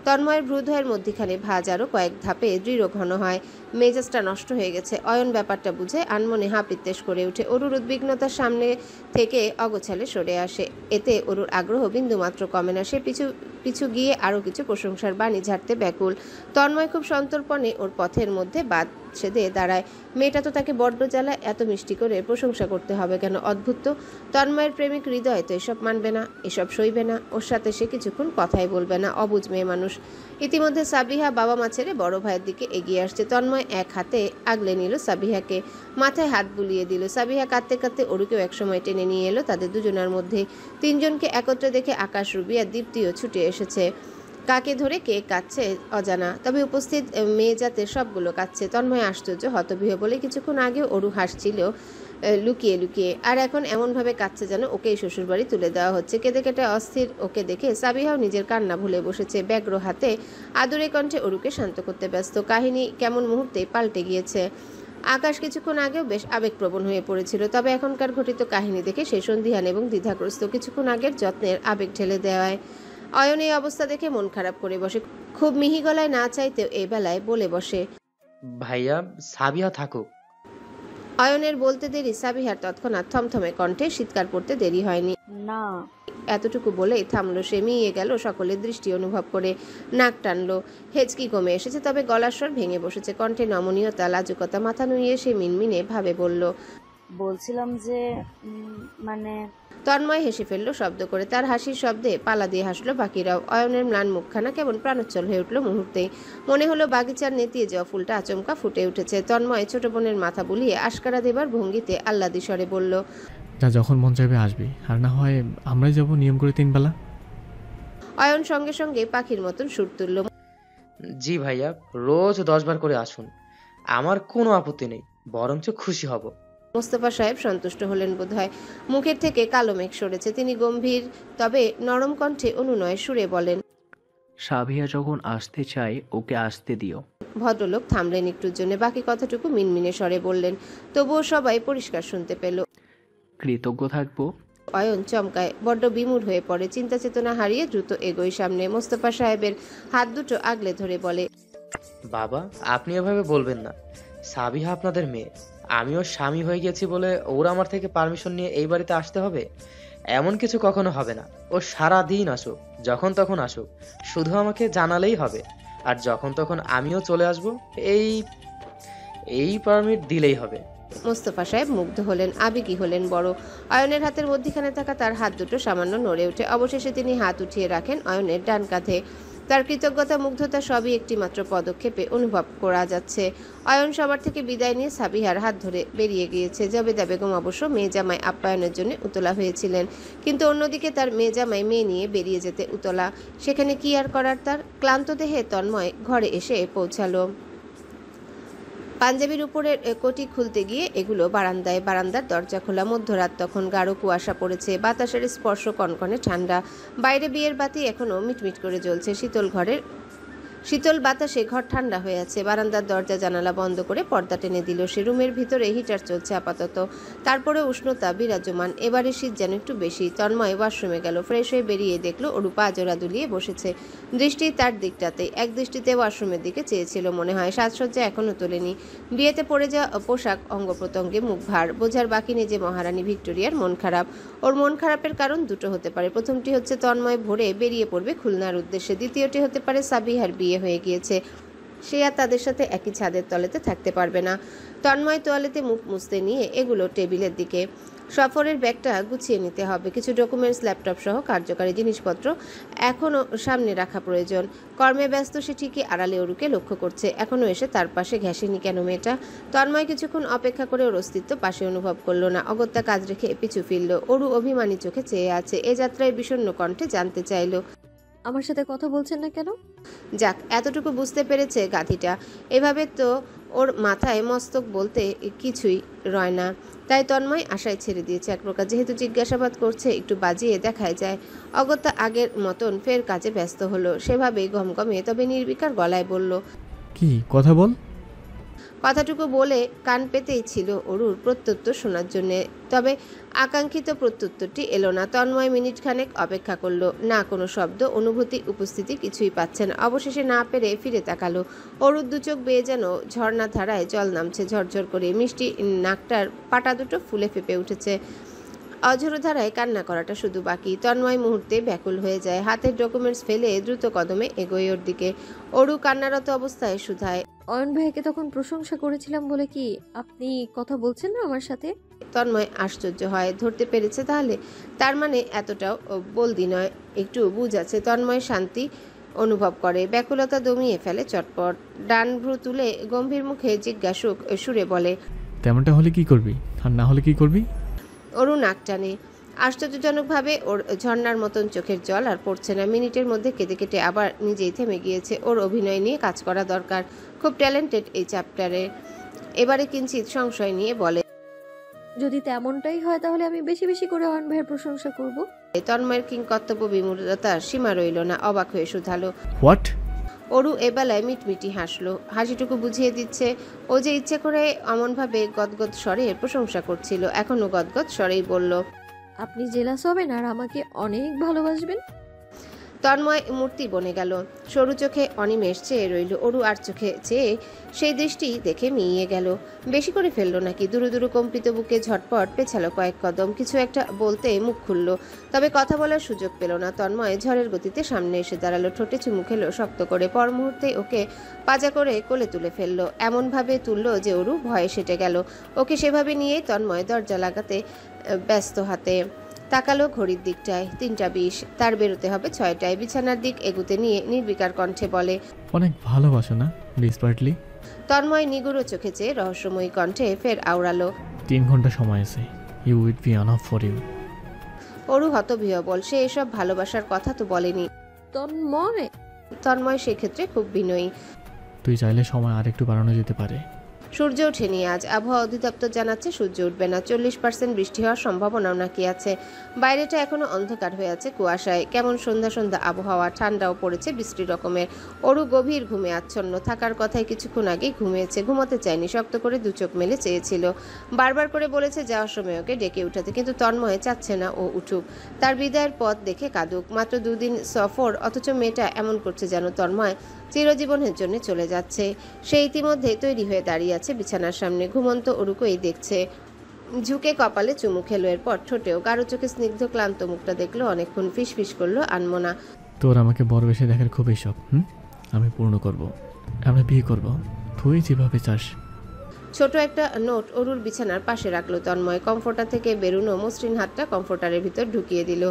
তন্ময়ের ভ্রুদয়ের মধ্যিখানে ভাঁজ আরও কয়েক ধাপে দৃঢ় ঘন হয়। মেজাজটা নষ্ট হয়ে গেছে। অয়ন ব্যাপারটা বুঝে আনমনে হাপিত্তেশ করে ওঠে। অরুর উদ্বিগ্নতার সামনে থেকে অগোছালে সরে আসে। এতে অরুর আগ্রহ বিন্দুমাত্র কমে না। সে পিছু পিছু গিয়ে আরও কিছু প্রশংসার বাণী ঝাড়তে ব্যাকুল। তন্ময় খুব সন্তর্পণে ওর পথের মধ্যে বাদ সেদে দাঁড়ায়। মেয়েটা তো তাকে বড্ড জ্বালায়, এত মিষ্টি করে প্রশংসা করতে হবে কেন? অদ্ভুত তো। তন্ময়ের প্রেমিক হৃদয় তো এসব মানবে না, এসব সইবে না। ওর সাথে সে কিছুক্ষণ কথাই বলবে না, অবুঝ মেয়ে মানুষ। ইতিমধ্যে সাবিহা বাবা মা ছেড়ে বড় ভাইয়ের দিকে এগিয়ে আসছে। তন্ময় এক হাতে আগলে নিল সাবিহাকে, মাথায় হাত বুলিয়ে দিল। সাবিহা কাঁদতে কাঁদতে অরুকেও একসময় টেনে নিয়ে এলো তাদের দুজনের মধ্যে। তিনজনকে একত্রে দেখে আকাশ, রুবি আর দীপ্তিও ছুটে এসেছে। কাকে ধরে কে কাঁদছে অজানা, তবে উপস্থিত মেয়ে জাতের সবগুলো কাঁদছে। তন্ময় আশ্চর্য, হতবিহ বলে কিছুক্ষণ আগে অরু হাসছিল লুকিয়ে লুকিয়ে, আর এখন এমনভাবে কাঁদছে যেন ওকেই শ্বশুরবাড়ি তুলে দেওয়া হচ্ছে। কেঁদে কেটে অস্থির ওকে দেখে সাবিহাও নিজের কান্না ভুলে বসেছে। ব্যগ্র হাতে আদুরে কণ্ঠে অরুকে শান্ত করতে ব্যস্ত। কাহিনী কেমন মুহূর্তেই পাল্টে গিয়েছে। আকাশ কিছুক্ষণ আগেও বেশ আবেগপ্রবণ হয়ে পড়েছিল, তবে এখনকার ঘটিত কাহিনী দেখে সে সন্দিহান এবং দ্বিধাগ্রস্ত। কিছুক্ষণ আগের যত্নের আবেগ ঠেলে দেওয়ায় অয়ন এই অবস্থা দেখে মন খারাপ করে বসে। খুব মিহি গলায় না চাইতেও এই বেলায় বলে বসে, ভাইয়া, সাবিহা থাকুক। অয়নের বলতে দেরি সাবিহার তৎক্ষণাৎ থমথমে কণ্ঠে চিৎকার করতে দেরি হয়নি। না। এতটুকু বলেই থামলো সে, মিয়ে গেল সকলের দৃষ্টি অনুভব করে, নাক টানলো, হেঁচকি কমে এসেছে, তবে গলার স্বর ভেঙে বসেছে, কণ্ঠে নমনীয়তা, লাজুকতা, মাথা নুইয়ে সে মিনমিনে ভাবে বলল, বলছিলাম যে মানে। তন্ময় হেসে ফেললো শব্দ করে, তার হাসির শব্দে পালা দিয়ে হাসলো বাকিরাও। অয়নের ম্লান মুখখানা কেমন প্রাণোচ্ছল হয়ে উঠল মুহূর্তেই, মনে হলো বাগিচার নেতিয়ে যাওয়া ফুলটা আচমকা ফুটে উঠেছে। তন্ময় ছোট বোনের মাথা বুলিয়ে আশকারা দেবার ভঙ্গিতে আহ্লাদি স্বরে বলল, যা যখন মন চাইবে আসবি, আর না হয় আমরাই যাব নিয়ম করে 3 বেলা। অয়ন সঙ্গে সঙ্গে পাখির মতন সুর তুলল, জি ভাইয়া, রোজ 10 বার করে আসুন, আমার কোনো আপত্তি নেই, বরঞ্চ খুশি হব। মোস্তফা সাহেব সন্তুষ্ট হলেন বোধহয়, মুখের থেকে কালো মেঘ সরেছে। তিনি গম্ভীর তবে নরম কণ্ঠে অনুনয় সুরে বলেন, সাবিয়া যখন আসতে চায় ওকে আসতে দিও। ভদ্রলোক থামলেন একটুর জন্য, বাকি কথাটুকু মিনমিনে স্বরে বললেন, তবুও সবাই পরিষ্কার শুনতে পেল। কৃতজ্ঞ থাকবো। অয়ন চমকায়, বড্ড বিমূঢ় হয়ে পড়ে, চিন্তা চেতনা হারিয়ে দ্রুত এগোয় সামনে। মোস্তফা সাহেবের হাত দুটো আগলে ধরে বলে, বাবা, আপনি এভাবে বলবেন না, সাবিহা আপনাদের মেয়ে, আমিও স্বামী হয়ে গেছি বলে ওর আমার থেকে পারমিশন নিয়ে এই বাড়িতে আসতে হবে? এমন কিছু কখনো হবে না। ও সারা দিন আসুক, যখন তখন আসুক, শুধু আমাকে জানালেই হবে, আর যখন তখন আমিও চলে আসব, এই পারমিট দিলেই হবে। মোস্তফা সাহেব মুগ্ধ হলেন, আবেগী হলেন বড়। অয়নের হাতের মধ্যিখানে থাকা তার হাত দুটো সামান্য নড়ে ওঠে। অবশেষে তিনি হাত উঠিয়ে রাখেন অয়নের ডান কাঁধে। তার কৃতজ্ঞতা, মুগ্ধতা সবই একটি মাত্র পদক্ষেপে অনুভব করা যাচ্ছে। অয়ন সবার থেকে বিদায় নিয়ে সাবিহার হাত ধরে বেরিয়ে গিয়েছে। জবেদা বেগম অবশ্য মেয়ে জামাই আপ্যায়নের জন্য উতলা হয়েছিলেন, কিন্তু অন্যদিকে তার মেয়ে জামাই মেয়ে নিয়ে বেরিয়ে যেতে উতলা। সেখানে কি আর করার তার? ক্লান্ত দেহে তন্ময় ঘরে এসে পৌঁছালো। পাঞ্জাবির উপরের কোটি খুলতে গিয়ে এগুলো বারান্দায়। বারান্দার দরজা খোলা, মধ্যরাত তখন, গাঢ় কুয়াশা পড়েছে, বাতাসের স্পর্শ কনকনে ঠান্ডা। বাইরে বিয়ের বাতি এখনো মিটমিট করে জ্বলছে, শীতল বাতাসে ঘর ঠান্ডা হয়ে আছে। বারান্দার দরজা জানালা বন্ধ করে পর্দা টেনে দিল সে। রুমের ভিতরে হিটার চলছে আপাতত, তারপরে উষ্ণতা বিরাজমান। এবারে শীত যেন একটু বেশি। তন্ময় ওয়াশরুমে গেল, ফ্রেশ হয়ে বেরিয়ে দেখলো ওরু পা জোড়া দুলিয়ে বসেছে, দৃষ্টি তার দিকটাতেই। এক দৃষ্টিতে ওয়াশরুমের দিকে চেয়েছিল মনে হয়, সাজসজ্জা এখনো তোলেনি। বিয়েতে পরে যাওয়া পোশাক, অঙ্গ প্রত্যঙ্গে মুখ ভার, বোঝার বাকি নেই যে মহারানী ভিক্টোরিয়ার মন খারাপ। ওর মন খারাপের কারণ দুটো হতে পারে। প্রথমটি হচ্ছে তন্ময় ভোরে বেরিয়ে পড়বে খুলনার উদ্দেশ্যে। দ্বিতীয়টি হতে পারে সাবিহার বিয়ে হয়ে গিয়েছে, সে আর তাদের সাথে একই ছাদের তলেতে থাকতে পারবে না। তন্ময় তোয়ালেতে মুখ মুছতে নিয়ে এগুলো টেবিলের দিকে। সফরের ব্যাগটা গুছিয়ে নিতে হবে, কিছু ডকুমেন্টস, ল্যাপটপ সহ কার্যকারী জিনিসপত্র এখনও সামনে রাখা প্রয়োজন। কর্মে ব্যস্ত সে ঠিকই, আড়ালে অরুকে লক্ষ্য করছে। এখনও এসে তার পাশে ঘেঁষেনি কেন মেয়েটা? তন্ময় কিছুক্ষণ অপেক্ষা করে ওর অস্তিত্ব পাশে অনুভব করলো না। অগত্যা কাজ রেখে পিছু ফিরল। অরু অভিমানী চোখে চেয়ে আছে। এ যাত্রায় বিষণ্ণ কণ্ঠে জানতে চাইল, আমার সাথে কথা বলছেন না কেন? যাক, এতটুকু বুঝতে পেরেছে গাধিটা। এভাবে তো ওর মাথায় মস্তক বলতে কিছুই রয় না। তাই তন্ময় আশায় ছেড়ে দিয়েছে এক প্রকার। যেহেতু জিজ্ঞাসাবাদ করছে, একটু বাজিয়ে দেখায় যায়। অগত্যা আগের মতন ফের কাজে ব্যস্ত হলো। সেভাবেই গমগমে তবে নির্বিকার গলায় বলল, কি কথা বল। কথাটুকু বলে কান পেতেই ছিল অরুর প্রত্যুত্তর শোনার জন্যে, তবে আকাঙ্ক্ষিত প্রত্যুত্তরটি এলো না। তন্ময় মিনিট খানেক অপেক্ষা করলো, না কোনো শব্দ, অনুভূতি, উপস্থিতি কিছুই পাচ্ছে না। অবশেষে না পেরে ফিরে তাকালো। অরুর দুচোখ বেয়ে যেন ঝর্ণা ধারায় জল নামছে ঝরঝর করে। মিষ্টি নাকটার পাটা দুটো ফুলে ফেপে উঠেছে। অঝোর ধারায় কান্না করাটা শুধু বাকি। তন্ময় মুহূর্তে ব্যাকুল হয়ে যায়। হাতের ডকুমেন্টস ফেলে দ্রুত কদমে এগোয় ওর দিকে। অরু কান্নারত অবস্থায় শুধায়, অয়ন ভাইকে তখন প্রশংসা করেছিলাম বলে কি আপনি কথা বলছেন না আমার সাথে? তন্ময় আশ্চর্য হয়, ধরতে পেরেছে তাহলে। তার মানে এতটাও বলদি নয়, একটু বুঝ আছে। তন্ময় শান্তি অনুভব করে, ব্যাকুলতা দমিয়ে ফেলে চটপট। ডান ভ্রু তুলে গম্ভীর মুখে জিজ্ঞাসুক সুরে বলে, তেমনটা হলে কি করবি, আর না হলে কি করবি? অরু নাক টানে। আশ্চর্যজনকভাবে ওর ঝর্ণার মতন চোখের জল আর পড়ছে না। মিনিটের মধ্যে কেটে কেটে আবার নিজেই থেমে গিয়েছে। ওর অভিনয় নিয়ে কাজ করা দরকার, খুব ট্যালেন্টেড এই চ্যাপ্টারে। এবারে কিঞ্চিত সংশয় নিয়ে বলে, যদি তেমনটাই হয় তাহলে আমি বেশি বেশি করে অয়ন ভাইয়ের প্রশংসা করব। তন্ময়ের কিংকর্তব্য বিমূঢ়তার সীমা রইল না, অবাক হয়ে শুধালো, হোয়াট? অরু এবেলায় মিটমিটি হাসলো। হাসিটুকু বুঝিয়ে দিচ্ছে ও যে ইচ্ছে করে অমনভাবে গদগদ স্বরে প্রশংসা করছিল। এখনো গদগদ স্বরেই বলল, আপনি জেলাস হবেন আর আমাকে অনেক ভালোবাসবেন। তন্ময় মূর্তি বনে গেল। সরু চোখে অনিমেষ চেয়ে রইল। অরু আর চোখে চেয়ে সেই দৃষ্টি দেখে মিইয়ে গেল। বেশি করে ফেললো নাকি? দুরু দুরু কম্পিত বুকে ঝটপট পেছালো কয়েক কদম। কিছু একটা বলতে মুখ খুলল, তবে কথা বলার সুযোগ পেল না। তন্ময় ঝড়ের গতিতে সামনে এসে দাঁড়ালো, ঠোঁটে চুমু খেলো শক্ত করে। পর মুহূর্তে ওকে পাজা করে কোলে তুলে ফেললো, এমনভাবে তুললো যে অরু ভয়ে সেটে গেল। ওকে সেভাবে নিয়েই তন্ময় দরজা লাগাতে ব্যস্ত হাতে তাকালো ঘড়ির দিকটায়। 3:20। তার বেরোতে হবে 6টায়। বিছানার দিক এগুতে নিয়ে নির্বিকার কণ্ঠে বলে, অনেক ভালোবাসো না ডিসপার্টলি? তন্ময় নিগুড়ো চোখে চেয়ে রহস্যময়ী কণ্ঠে ফের আওড়ালো, 3 ঘন্টা সময় আছে। You will be enough for you. Aru হতবিহ্বল। সে এসব ভালোবাসার কথা তো বলেনি। তন্ময় সেক্ষেত্রে খুব বিনয়ী। তুই চাইলে সময় আরেকটু বাড়ানো যেতে পারে। সূর্য ওঠেনি আজ। আবহাওয়া অধিদপ্তর জানাচ্ছে সূর্য উঠবে না। 40% বৃষ্টি হওয়ার সম্ভাবনাও নাকি আছে। বাইরেটা এখনো অন্ধকার হয়ে আছে কুয়াশায়। কেমন সন্ধ্যা সন্ধ্যা আবহাওয়া, ঠান্ডাও পড়েছে বৃষ্টি রকমের। অরু গভীর ঘুমে আচ্ছন্ন। থাকার কথায় কিছুক্ষণ আগেই ঘুমিয়েছে। ঘুমাতে চায়নি, শক্ত করে দু চোখ মেলে চেয়েছিল। বারবার করে বলেছে যাওয়ার সময় ওকে ডেকে উঠাতে, কিন্তু তন্ময় চাচ্ছে না ও উঠুক। তার বিদায়ের পথ দেখে কাঁদুক। মাত্র 2 দিন সফর, অথচ মেয়েটা এমন করছে যেন তন্ময় চিরজীবনের জন্য চলে যাচ্ছে। সে ইতিমধ্যে তৈরি হয়ে দাঁড়িয়ে আছে বিছানার সামনে। ঘুমন্ত অরুকেই দেখছে। ঝুঁকে কপালে চুমু খেলো, এরপর ঠোঁটেও গাঢ় চোখে স্নিগ্ধ ক্লান্ত মুখটা দেখলো। অনেকক্ষণ ফিসফিস করলো আনমনা, তোর আমাকে বড় বেশি দেখার খুবই শখ। আমি পূর্ণ করব, আমরা বিয়ে করব, তুই যেভাবে চাস। ছোট একটা নোট অরুর বিছানার পাশে রাখলো তন্ময়। কমফোর্টার থেকে বেরুনো মসৃণ হাতটা কমফোর্টারের ভিতর ঢুকিয়ে দিল।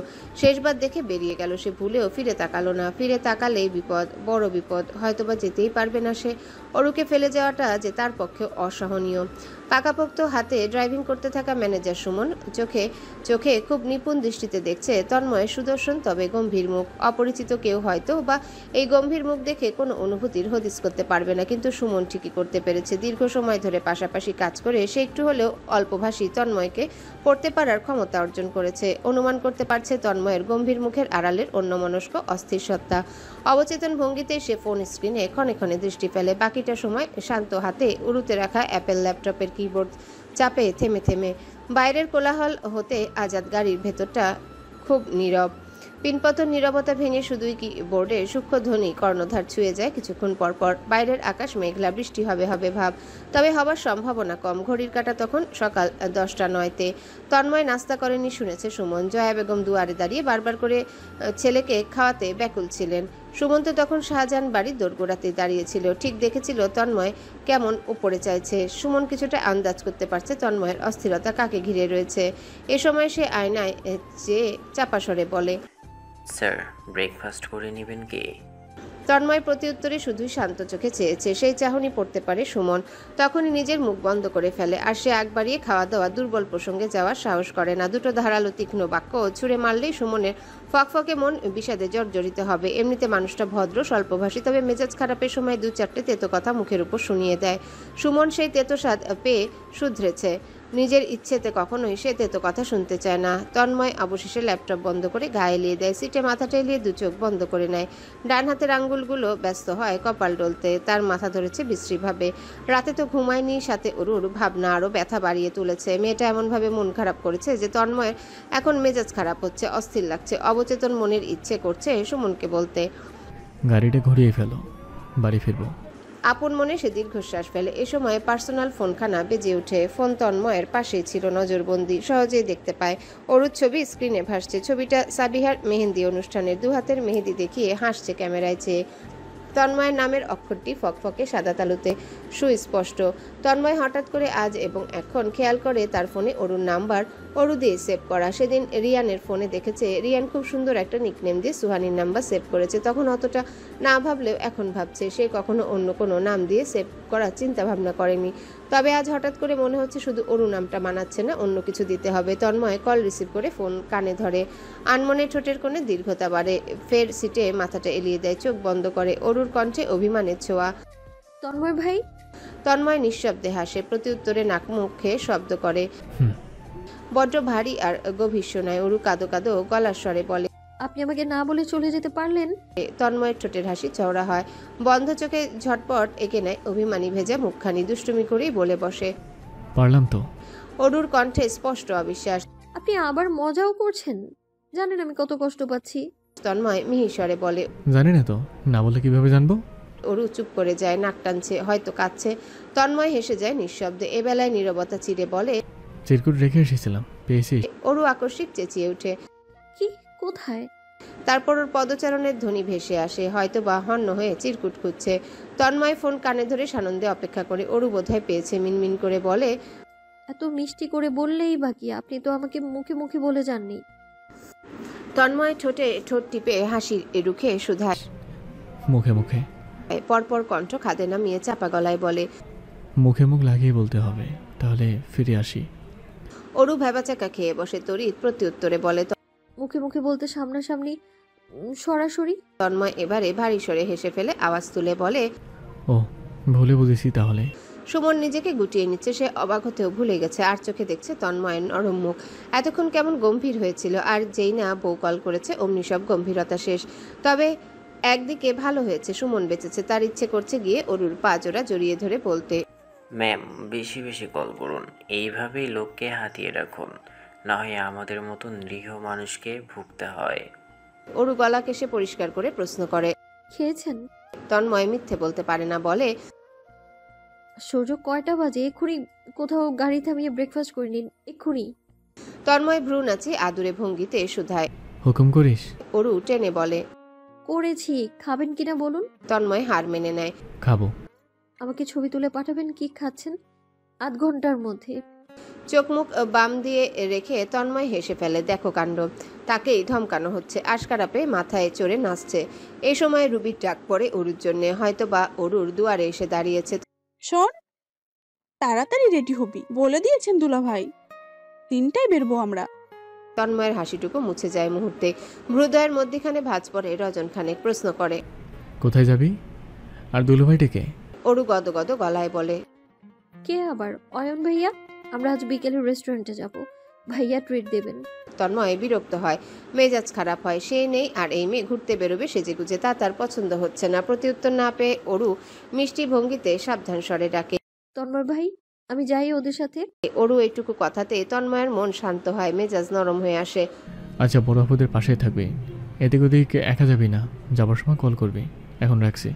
শেষবার দেখে বেরিয়ে গেল। সে ভুলেও ফিরে তাকালো না। ফিরে তাকালেই বিপদ, বড় বিপদ। হয়তোবা যেতেই পারবে না সে। অরুকে ফেলে যাওয়াটা যে তার পক্ষে অসহনীয়। পাকাপোক্ত হাতে ড্রাইভিং করতে থাকা ম্যানেজার সুমন চোখে চোখে খুব নিপুণ দৃষ্টিতে দেখছে তন্ময়ের সুদর্শন তবে গম্ভীর মুখ। অপরিচিত কেউ হয়তো বা এই গম্ভীর মুখ দেখে কোনো অনুভূতির হদিস করতে পারবে না, কিন্তু সুমন ঠিকই করতে পেরেছে। দীর্ঘ সময় ধরে পাশাপাশি কাজ করে সে একটু হলেও অল্পভাষী তন্ময়কে পড়তে পারার ক্ষমতা অর্জন করেছে। অনুমান করতে পারছে তন্ময়ের গম্ভীর মুখের আড়ালের অন্যমনস্ক অস্থির সত্তা। অবচেতন ভঙ্গিতে সে ফোন স্ক্রিনে ক্ষণে ক্ষণে দৃষ্টি ফেলে। বাকিটা সময় শান্ত হাতে উড়ুতে রাখা অ্যাপেল ল্যাপটপের কিবোর্ড চাপে থেমে থেমে। বাইরের কোলাহল হতে আজাদ গাড়ির ভেতরটা খুব নীরব। পিনপতন নীরবতা ভেঙে শুধুই কিবোর্ডে সূক্ষ্ম ধ্বনি কর্ণধার ছুঁয়ে যায় কিছুক্ষণ পর পর। বাইরের আকাশ মেঘলা, বৃষ্টি হবে হবে ভাব, তবে হবার সম্ভাবনা কম। ঘড়ির কাঁটা তখন সকাল 10:09। তন্ময় নাস্তা করেনি শুনেছে সুমন। জয়া বেগম দুয়ারে দাঁড়িয়ে বারবার করে ছেলেকে খাওয়াতে ব্যাকুল ছিলেন। সুমন্ত তখন শাহজাহান বাড়ির দোরগোড়াতে দাঁড়িয়েছিল। ঠিক দেখেছিল তন্ময় কেমন উপরে চাইছে। সুমন কিছুটা আন্দাজ করতে পারছে তন্ময়ের অস্থিরতা কাকে ঘিরে রয়েছে। এ সময় সে আয়নায় চেয়ে চাপা স্বরে বলে, স্যার ব্রেকফাস্ট করে নেবেন কি? তন্ময় প্রত্যুত্তরে শুধুই শান্ত চোখে চেয়েছে। সেই চাহনি পড়তে পারে সুমন। তখনই নিজের মুখ বন্ধ করে ফেলে। আর সে আগ বাড়িয়ে খাওয়া দাওয়া দুর্বল প্রসঙ্গে যাওয়ার সাহস করে না। দুটো ধারালো তীক্ষ্ণ বাক্য ছুঁড়ে মারলেই সুমনের ফকফকে মন বিষাদে জর্জরিত হবে। এমনিতে মানুষটা ভদ্র, স্বল্পভাষী, তবে মেজাজ খারাপের সময় 2-4টে তেতো কথা মুখের উপর শুনিয়ে দেয়। সুমন সেই তেতো স্বাদ পেয়ে শুধরেছে। নিজের ইচ্ছেতে কখনোই সে তেতো কথা শুনতে চায় না। তন্ময় অবশেষে ল্যাপটপ বন্ধ করে গায়ে এলিয়ে দেয়। সিটে মাথাটা এলিয়ে 2 চোখ বন্ধ করে নেয়। ডান হাতের আঙ্গুলগুলো ব্যস্ত হয় কপাল ডলতে। তার মাথা ধরেছে বিশ্রীভাবে। রাতে তো ঘুমায়নি, সাথে অরুর ভাবনা আরও ব্যথা বাড়িয়ে তুলেছে। মেয়েটা এমনভাবে মন খারাপ করেছে যে তন্ময়ের এখন মেজাজ খারাপ হচ্ছে, অস্থির লাগছে। অবচেতন মনের ইচ্ছে করছে সুমনকে বলতে, গাড়িটা ঘুরিয়ে ফেলো, বাড়ি ফিরবো। আপন মনে সে দীর্ঘশ্বাস ফেলে। এ সময় পার্সোনাল ফোনখানা বেজে ওঠে। ফোন তন্ময়ের পাশেই ছিল, নজরবন্দি, সহজেই দেখতে পায়। অরুর ছবি স্ক্রিনে ভাসছে। ছবিটা সাবিহার মেহেন্দি অনুষ্ঠানের। 2 হাতের মেহেদি দেখিয়ে হাসছে ক্যামেরায় চেয়ে। তন্ময়ের নামের অক্ষরটি ফকফকে সাদা তালুতে সুস্পষ্ট। তন্ময় হঠাৎ করে আজ এবং এখন খেয়াল করে তার ফোনে অরুর নাম্বার অরু দিয়ে সেভ করা। সেদিন রিয়ানের ফোনে দেখেছে রিয়ান খুব সুন্দর একটা নিকনেম দিয়ে সুহানির নাম্বার সেভ করেছে। তখন অতটা না ভাবলেও এখন ভাবছে সে কখনো অন্য কোনো নাম দিয়ে সেভ করার চিন্তা ভাবনা করেনি। তবে আজ হঠাৎ করে মনে হচ্ছে শুধু অরু নামটা মানাচ্ছে না, অন্য কিছু দিতে হবে। তন্ময় কল রিসিভ করে ফোন কানে ধরে। আনমনে ঠোঁটের কোণে দীর্ঘতা বাড়ে। ফের সিটে মাথাটা এলিয়ে দেয়, চোখ বন্ধ করে। অরুর কণ্ঠে অভিমানের ছোঁয়া। তন্ময় ভাই। তন্ময় নিঃশব্দে হাসে। প্রত্যুত্তরে নাক মুখে শব্দ করে। বড্ড ভারী আর গভীর শোনায়। অরু কাঁদো কাঁদো গলার স্বরে বলে, আপনি আমাকে না বলে চলে যেতে পারলেন? তন্ময়ের ঠোঁটের হাসি চওড়া হয়। বন্ধ চোখে ঝটপট এঁকে নেয় অভিমানী ভেজা মুখখানি। দুষ্টুমি করেই বলে বসে, পারলাম তো। অরুর কণ্ঠে স্পষ্ট অবিশ্বাস। আপনি আবার মজাও করছেন? জানেন আমি কত কষ্ট পাচ্ছি। তন্ময় মিহিস্বরে বলে। জানি না তো, না বললে কিভাবে জানবো? অরু চুপ করে যায়, নাক টানছে, হয়তো কাঁদছে। তন্ময় হেসে যায় নিঃশব্দে। এবেলায় নীরবতা চিরে বলে, চিরকুট রেখে এসেছিলাম, পেয়েছিস? অরু আকস্মিক চেঁচিয়ে ওঠে। কি? কোথায়? তারপর ওর পদচারণের ধ্বনি ভেসে আসে, হয়তো বা হন্য হয়ে চিরকুট খুঁজছে। তন্ময় ফোন কানে ধরে সানন্দে অপেক্ষা করে। অরু বোধহয় পেয়েছে, মিনমিন করে বলে, এত মিষ্টি করে বললেই বাকি, আপনি তো আমাকে মুখে মুখে বলে যাননি। তন্ময় ঠোঁটে ঠোঁট টিপে হাসি রুখে শুধায়, মুখে মুখে। পরপর কণ্ঠ খাদে নামিয়ে চাপা গলায় বলে, মুখে মুখ লাগিয়ে বলতে হবে, তাহলে ফিরে আসি। অরু ভেবাচাকা খেয়ে বসে তড়িৎ প্রত্যুত্তরে বলে, মুখে মুখে বলতে সামনাসামনি, সরাসরি? তন্ময় এবারে ভারী স্বরে হেসে ফেলে আওয়াজ তুলে বলে, ও, ভুলে বুঝেছি তাহলে। সুমন নিজেকে গুটিয়ে নিচ্ছে, সে অবাক হতেও ভুলে গেছে। আর চোখে দেখছে তন্ময়ের নরম মুখ, এতক্ষণ কেমন গম্ভীর হয়েছিল, আর যেই না বউ কল করেছে অমনি সব গম্ভীরতা শেষ। তবে একদিকে ভালো হয়েছে, সুমন বেঁচেছে। তার ইচ্ছে করছে গিয়ে অরুর পা জোড়া জড়িয়ে ধরে বলতে, ম্যাম বেশি বেশি কল করুন, এইভাবেই লোককে হাতিয়ে রাখুন, না হয় আমাদের মতো নিরীহ মানুষকে ভুগতে হয়। অরু গলা কেশে পরিষ্কার করে প্রশ্ন করে, খেয়েছেন? তন্ময় মিথ্যে বলতে পারে না, বলে, সূর্য কয়টা বাজে? এক্ষুনি কোথাও গাড়ি থামিয়ে ব্রেকফাস্ট করে নিন, এক্ষুনি। তন্ময় ভ্রু নাচে আদুরে ভঙ্গিতে শুধায়। হুকুম করিস? অরু টেনে বলে, করেছি, খাবেন কিনা বলুন। তন্ময় হার মেনে নেয়। খাবো। আমাকে ছবি তুলে পাঠাবেন কি খাচ্ছেন, আধ ঘন্টার মধ্যে। চোখ মুখ বাম দিয়ে রেখে তন্ময় হেসে ফেলে। দেখো কাণ্ড, তাকেই ধমকানো হচ্ছে। আশকারা পেয়ে মাথায় চড়ে নাচছে। এই সময় রুবির ডাক পড়ে অরুর জন্য, হয়তো বা অরুর দুয়ারে এসে দাঁড়িয়েছে। শোন, তাড়াতাড়ি রেডি হবি, বলে দিয়েছেন দুলা ভাই, 3টায় বেরবো আমরা। তন্ময়ের হাসিটুকু মুছে যায় মুহূর্তে। হৃদয়ের মধ্যখানে ভাঁজ পড়ে। রজন খানেক প্রশ্ন করে, কোথায় যাবি? আর দুলুভাই ডেকে? অরু গদগদ গলায় বলে, কে আবার? অয়ন ভাইয়া। আমরা আজ বিকেলে রেস্টুরেন্টে যাব, ভাইয়া ট্রিট দেবেন। তন্ময় বিরক্ত হয়, মেজাজ খারাপ হয়। সে নেই আর এই মেয়ে ঘুরতে বেরোবে সেজেগুজে, তা তার পছন্দ হচ্ছে না। প্রত্যুত্তর না পেয়ে অরু মিষ্টি ভঙ্গিতে সাবধান স্বরে ডাকে, তন্ময় ভাই, আমি যাই ওদের সাথে। অরু এইটুকু কথাতে তন্ময়ের মন শান্ত হয়, মেজাজ নরম হয়ে আসে। আচ্ছা, বড় আপুদের পাশেই থাকবি, এদিক ওদিক একা যাবি না, যাবার সময় কল করবি। এখন রাখছি।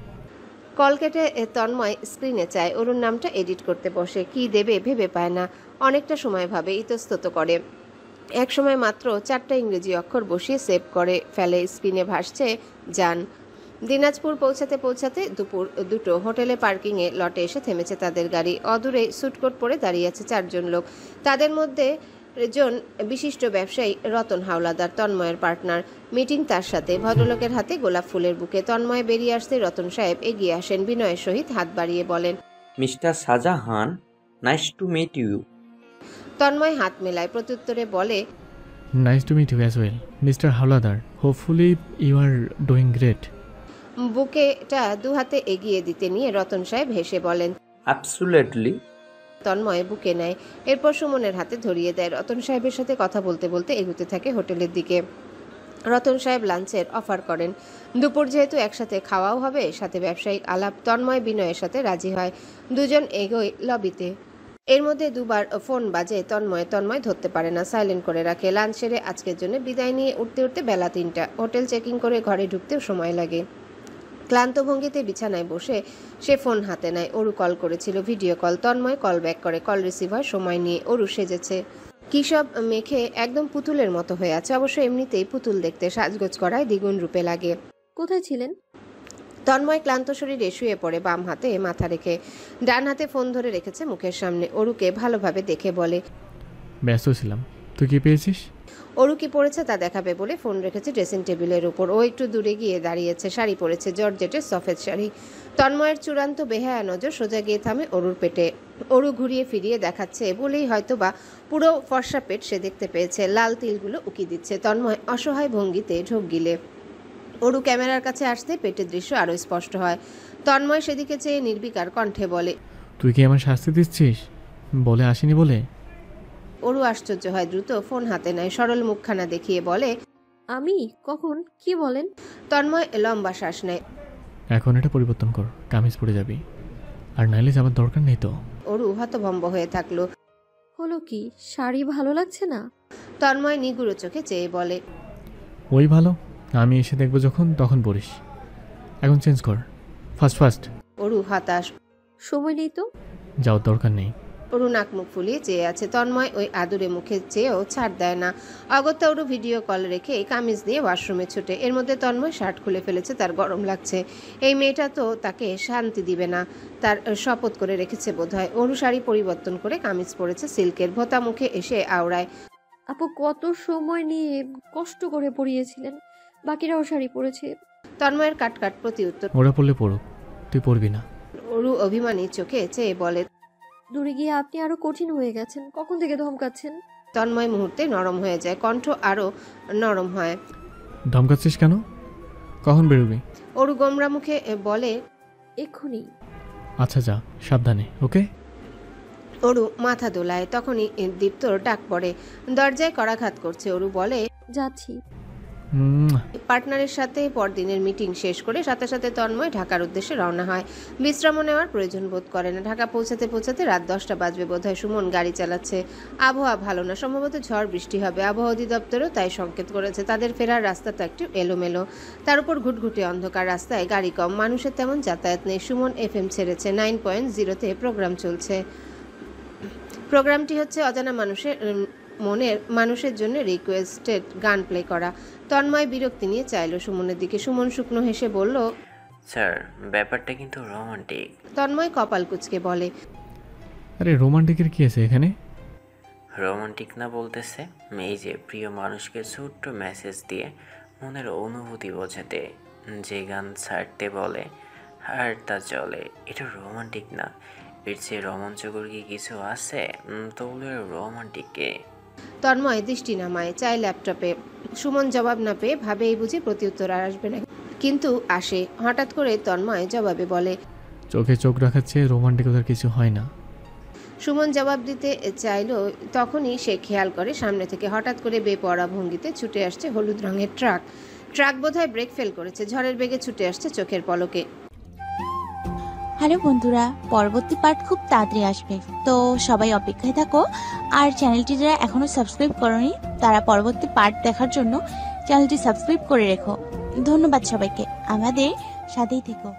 কল কেটে তন্ময় স্ক্রিনে চায়। অরুর নামটা এডিট করতে বসে, কি দেবে ভেবে পায় না। অনেকটা সময় ভাবে, ইতস্তত করে। এক সময় মাত্র 4টা ইংরেজি অক্ষর বসিয়ে সেভ করে ফেলে। স্ক্রিনে ভাসছে যান। দিনাজপুর পৌঁছাতে পৌঁছাতে দুপুর 2টো। হোটেলে পার্কিংয়ে লটে এসে থেমেছে তাদের গাড়ি। অদূরে স্যুটকোট পরে দাঁড়িয়ে আছে 4 জন লোক। তাদের মধ্যে জন বিশিষ্ট ব্যবসায়ী রতন হাওলাদার, তন্ময়ের পার্টনার। মিটিং তার সাথে। ভদ্রলোকের হাতে গোলাপ ফুলের বুকে। তন্ময় বেরিয়ে আসতে রতন সাহেব এগিয়ে আসেন, বিনয়ের সহিত হাত বাড়িয়ে বলেন, mister Shahjahan, nice to meet you. Tanmoy হাত মেলায়, প্রত্যুত্তরে বলে, nice to meet you as well mister Howlader, hopefully you are doing great. বুকেটা 2 হাতে এগিয়ে দিতে নিয়ে রতন সাহেব হেসে বলেন, অ্যাবসুলেটলি। তন্ময় বুকে নেয়, এরপর সুমনের হাতে ধরিয়ে দেয়। রতন সাহেবের সাথে কথা বলতে বলতে এগুতে থাকে হোটেলের দিকে। রতন সাহেব লাঞ্চের অফার করেন। দুপুর যেহেতু একসাথে খাওয়াও হবে, সাথে ব্যবসায়িক আলাপ। তন্ময় বিনয়ের সাথে রাজি হয়। দুজন এগোয় লবিতে। এর মধ্যে 2বার ফোন বাজে। তন্ময় ধরতে পারে না, সাইলেন্ট করে রাখে। লাঞ্চ সেরে আজকের জন্য বিদায় নিয়ে উঠতে উঠতে বেলা 3টা। হোটেল চেকিং করে ঘরে ঢুকতেও সময় লাগে। ক্লান্ত ভঙ্গিতে বিছানায় বসে সে ফোন হাতে নেয়। অরু কল করেছিল, video call. Tanmoy call back করে। কল রিসিভ হয় সময় নিয়ে। অরু সেজেছে, কি সব মেখে একদম পুতুলের মতো হয়ে আছে। অবশ্য এমনিতেই পুতুল দেখতে, সাজগোজ করায় দ্বিগুণ রূপে লাগে। কোথায় ছিলেন? তন্ময় ক্লান্ত শরীরে শুয়ে পড়ে, বাম হাতে মাথা রেখে। ডান হাতে ফোন ধরে রেখেছে মুখের সামনে। অরুকে ভালোভাবে দেখে বলে, ব্যস্ত ছিলাম, তুই কি পেয়েছিস? অরু কি পড়েছে তা দেখাবে বলে ফোন রেখেছে ড্রেসিং টেবিলের উপর। ও একটু দূরে গিয়ে দাঁড়িয়েছে। শাড়ি পরেছে, জর্জেটের সফেদ শাড়ি। তন্ময়ের চূড়ান্ত বেহায়া নজর সোজা গিয়ে থামে অরুর পেটে। অরু ঘুরিয়ে ফিরিয়ে দেখাচ্ছে বলেই হয়তো বা পুরো ফর্সা পেট সে দেখতে পেয়েছে। লাল তিলগুলো উকি দিচ্ছে। তন্ময় অসহায় ভঙ্গিতে ঢোক গিলে। অরু ক্যামেরার কাছে আসতে পেটের দৃশ্য আরও স্পষ্ট হয়। তন্ময় সেদিকে চেয়ে নির্বিকার কণ্ঠে বলে, তুই কি আমার শাস্তি দিচ্ছিস? বলে আসিনি বলে? অরু আশ্চর্য হয়, দ্রুত ফোন হাতে নেয়। সরল মুখখানা দেখিয়ে বলে, আমি? কখন? কি বলেন? তন্ময় লম্বা শ্বাস নেয়। এখন এটা পরিবর্তন কর, কামিজ পরে যাবি। আর নাইলে যাবার দরকার নেই তো। অরু হতভম্ব হয়ে থাকলো। হলো কি, শাড়ি ভালো লাগছে না? তন্ময় নিগুড়ো চোখে চেয়ে বলে, ওই ভালো, আমি এসে দেখবো যখন তখন পড়িস। এখন চেঞ্জ কর, ফাস্ট। অরু হতাশ। সময় নেই তো। যাও, দরকার নেই। অরু নাক মুখ ফুলিয়ে চেয়ে আছে। তন্ময় ওই আদুরে মুখে চেয়েও ছাড় দেয় না। অগত্যা অরু ভিডিও কল রেখে কামিজ নিয়ে ওয়াশরুমে ছুটে। এর মধ্যে তন্ময় শার্ট খুলে ফেলেছে, তার গরম লাগছে। এই মেয়েটা তো তাকে শান্তি দিবে না, তার শপথ করে রেখেছে বোধহয়। অরু শাড়ি পরিবর্তন করে কামিজ পরেছে সিল্কের। ভোতা মুখে এসে আওড়ায়, আপু কত সময় নিয়ে কষ্ট করে পরিয়েছিলেন, বাকিরাও শাড়ি পরেছে। তন্ময়ের কাট প্রতি উত্তর, ওরা পড়লে পড়ুক, তুই পড়বি না। অরু অভিমানী চোখে চেয়ে বলে, দূরে গিয়ে আপনি আরো কঠিন হয়ে গেছেন, কখন থেকে ধমকাচ্ছেন? তন্ময় মুহূর্তে নরম হয়ে যায়, কণ্ঠ আরো নরম হয়। ধমকাচ্ছিস কেন? কখন বেরোবি? অরু গোমরা মুখে বলে, এক্ষুনি। আচ্ছা যা, সাবধানে, ওকে? অরু মাথা দোলায়। তখনই দীপ্তর ডাক পড়ে। দরজায় করাঘাত করছে। অরু বলে, যাচ্ছি। পার্টনারের সাথে পরদিনের মিটিং শেষ করে সাথে সাথে তন্ময় ঢাকার উদ্দেশ্যে রওনা হয়। বিশ্রামও নেওয়ার প্রয়োজন বোধ করে না। ঢাকা পৌঁছাতে রাত 10টা বাজবে বোধহয়। সুমন গাড়ি চালাচ্ছে। আবহাওয়া ভালো না, সম্ভবত ঝড় বৃষ্টি হবে। আবহাওয়া অধিদপ্তরও তাই সংকেত করেছে। তাদের ফেরার রাস্তাটা একটু এলোমেলো, তার উপর ঘুটঘুটে অন্ধকার রাস্তায় গাড়ি কম, মানুষের তেমন যাতায়াত নেই। সুমন FM ছেড়েছে। 9.0-তে প্রোগ্রাম চলছে। প্রোগ্রামটি হচ্ছে অজানা মানুষের জন্য রিকোয়েস্টেড গান প্লে করা। তন্ময় বিরক্তি নিয়ে চাইল সুমনের দিকে। সুমন শুকনো হেসে বলল, স্যার ব্যাপারটা কিন্তু রোমান্টিক। তন্ময় কপাল কুঁচকে বলে, আরে রোমান্টিকের কি আছে এখানে? রোমান্টিক না বলতেছে, এই যে প্রিয় মানুষকে ছোট্ট মেসেজ দিয়ে মনের অনুভূতি বোঝাতে যে গান ছাড়তে বলে আর তা চলে, এটা রোমান্টিক না? এর চেয়ে রোমাঞ্চকর কি কিছু আছে? তাহলে রোমান্টিককে। তন্ময় দৃষ্টি নামায়, চায় ল্যাপটপে। সুমন জবাব না পেয়ে ভাবে এই বুঝি প্রত্যুত্তর আর আসবে না, কিন্তু আসে। হঠাৎ করে তন্ময় জবাবে বলে, চোখে চোখ রাখার চেয়ে রোমান্টিকতার কিছু হয় না। সুমন জবাব দিতে চাইল, তখনই সে খেয়াল করে সামনে থেকে হঠাৎ করে বেপরোয়া ভঙ্গিতে ছুটে আসছে হলুদ রঙের ট্রাক বোধহয় ব্রেক ফেল করেছে। ঝড়ের বেগে ছুটে আসছে চোখের পলকে। হ্যালো বন্ধুরা, পরবর্তী পার্ট খুব তাড়াতাড়ি আসবে, তো সবাই অপেক্ষায় থাকো। আর চ্যানেলটি যারা এখনো সাবস্ক্রাইব করোনি তারা পরবর্তী পার্ট দেখার জন্য চ্যানেলটি সাবস্ক্রাইব করে রেখো। ধন্যবাদ সবাইকে, আমাদের সাথেই থেকো।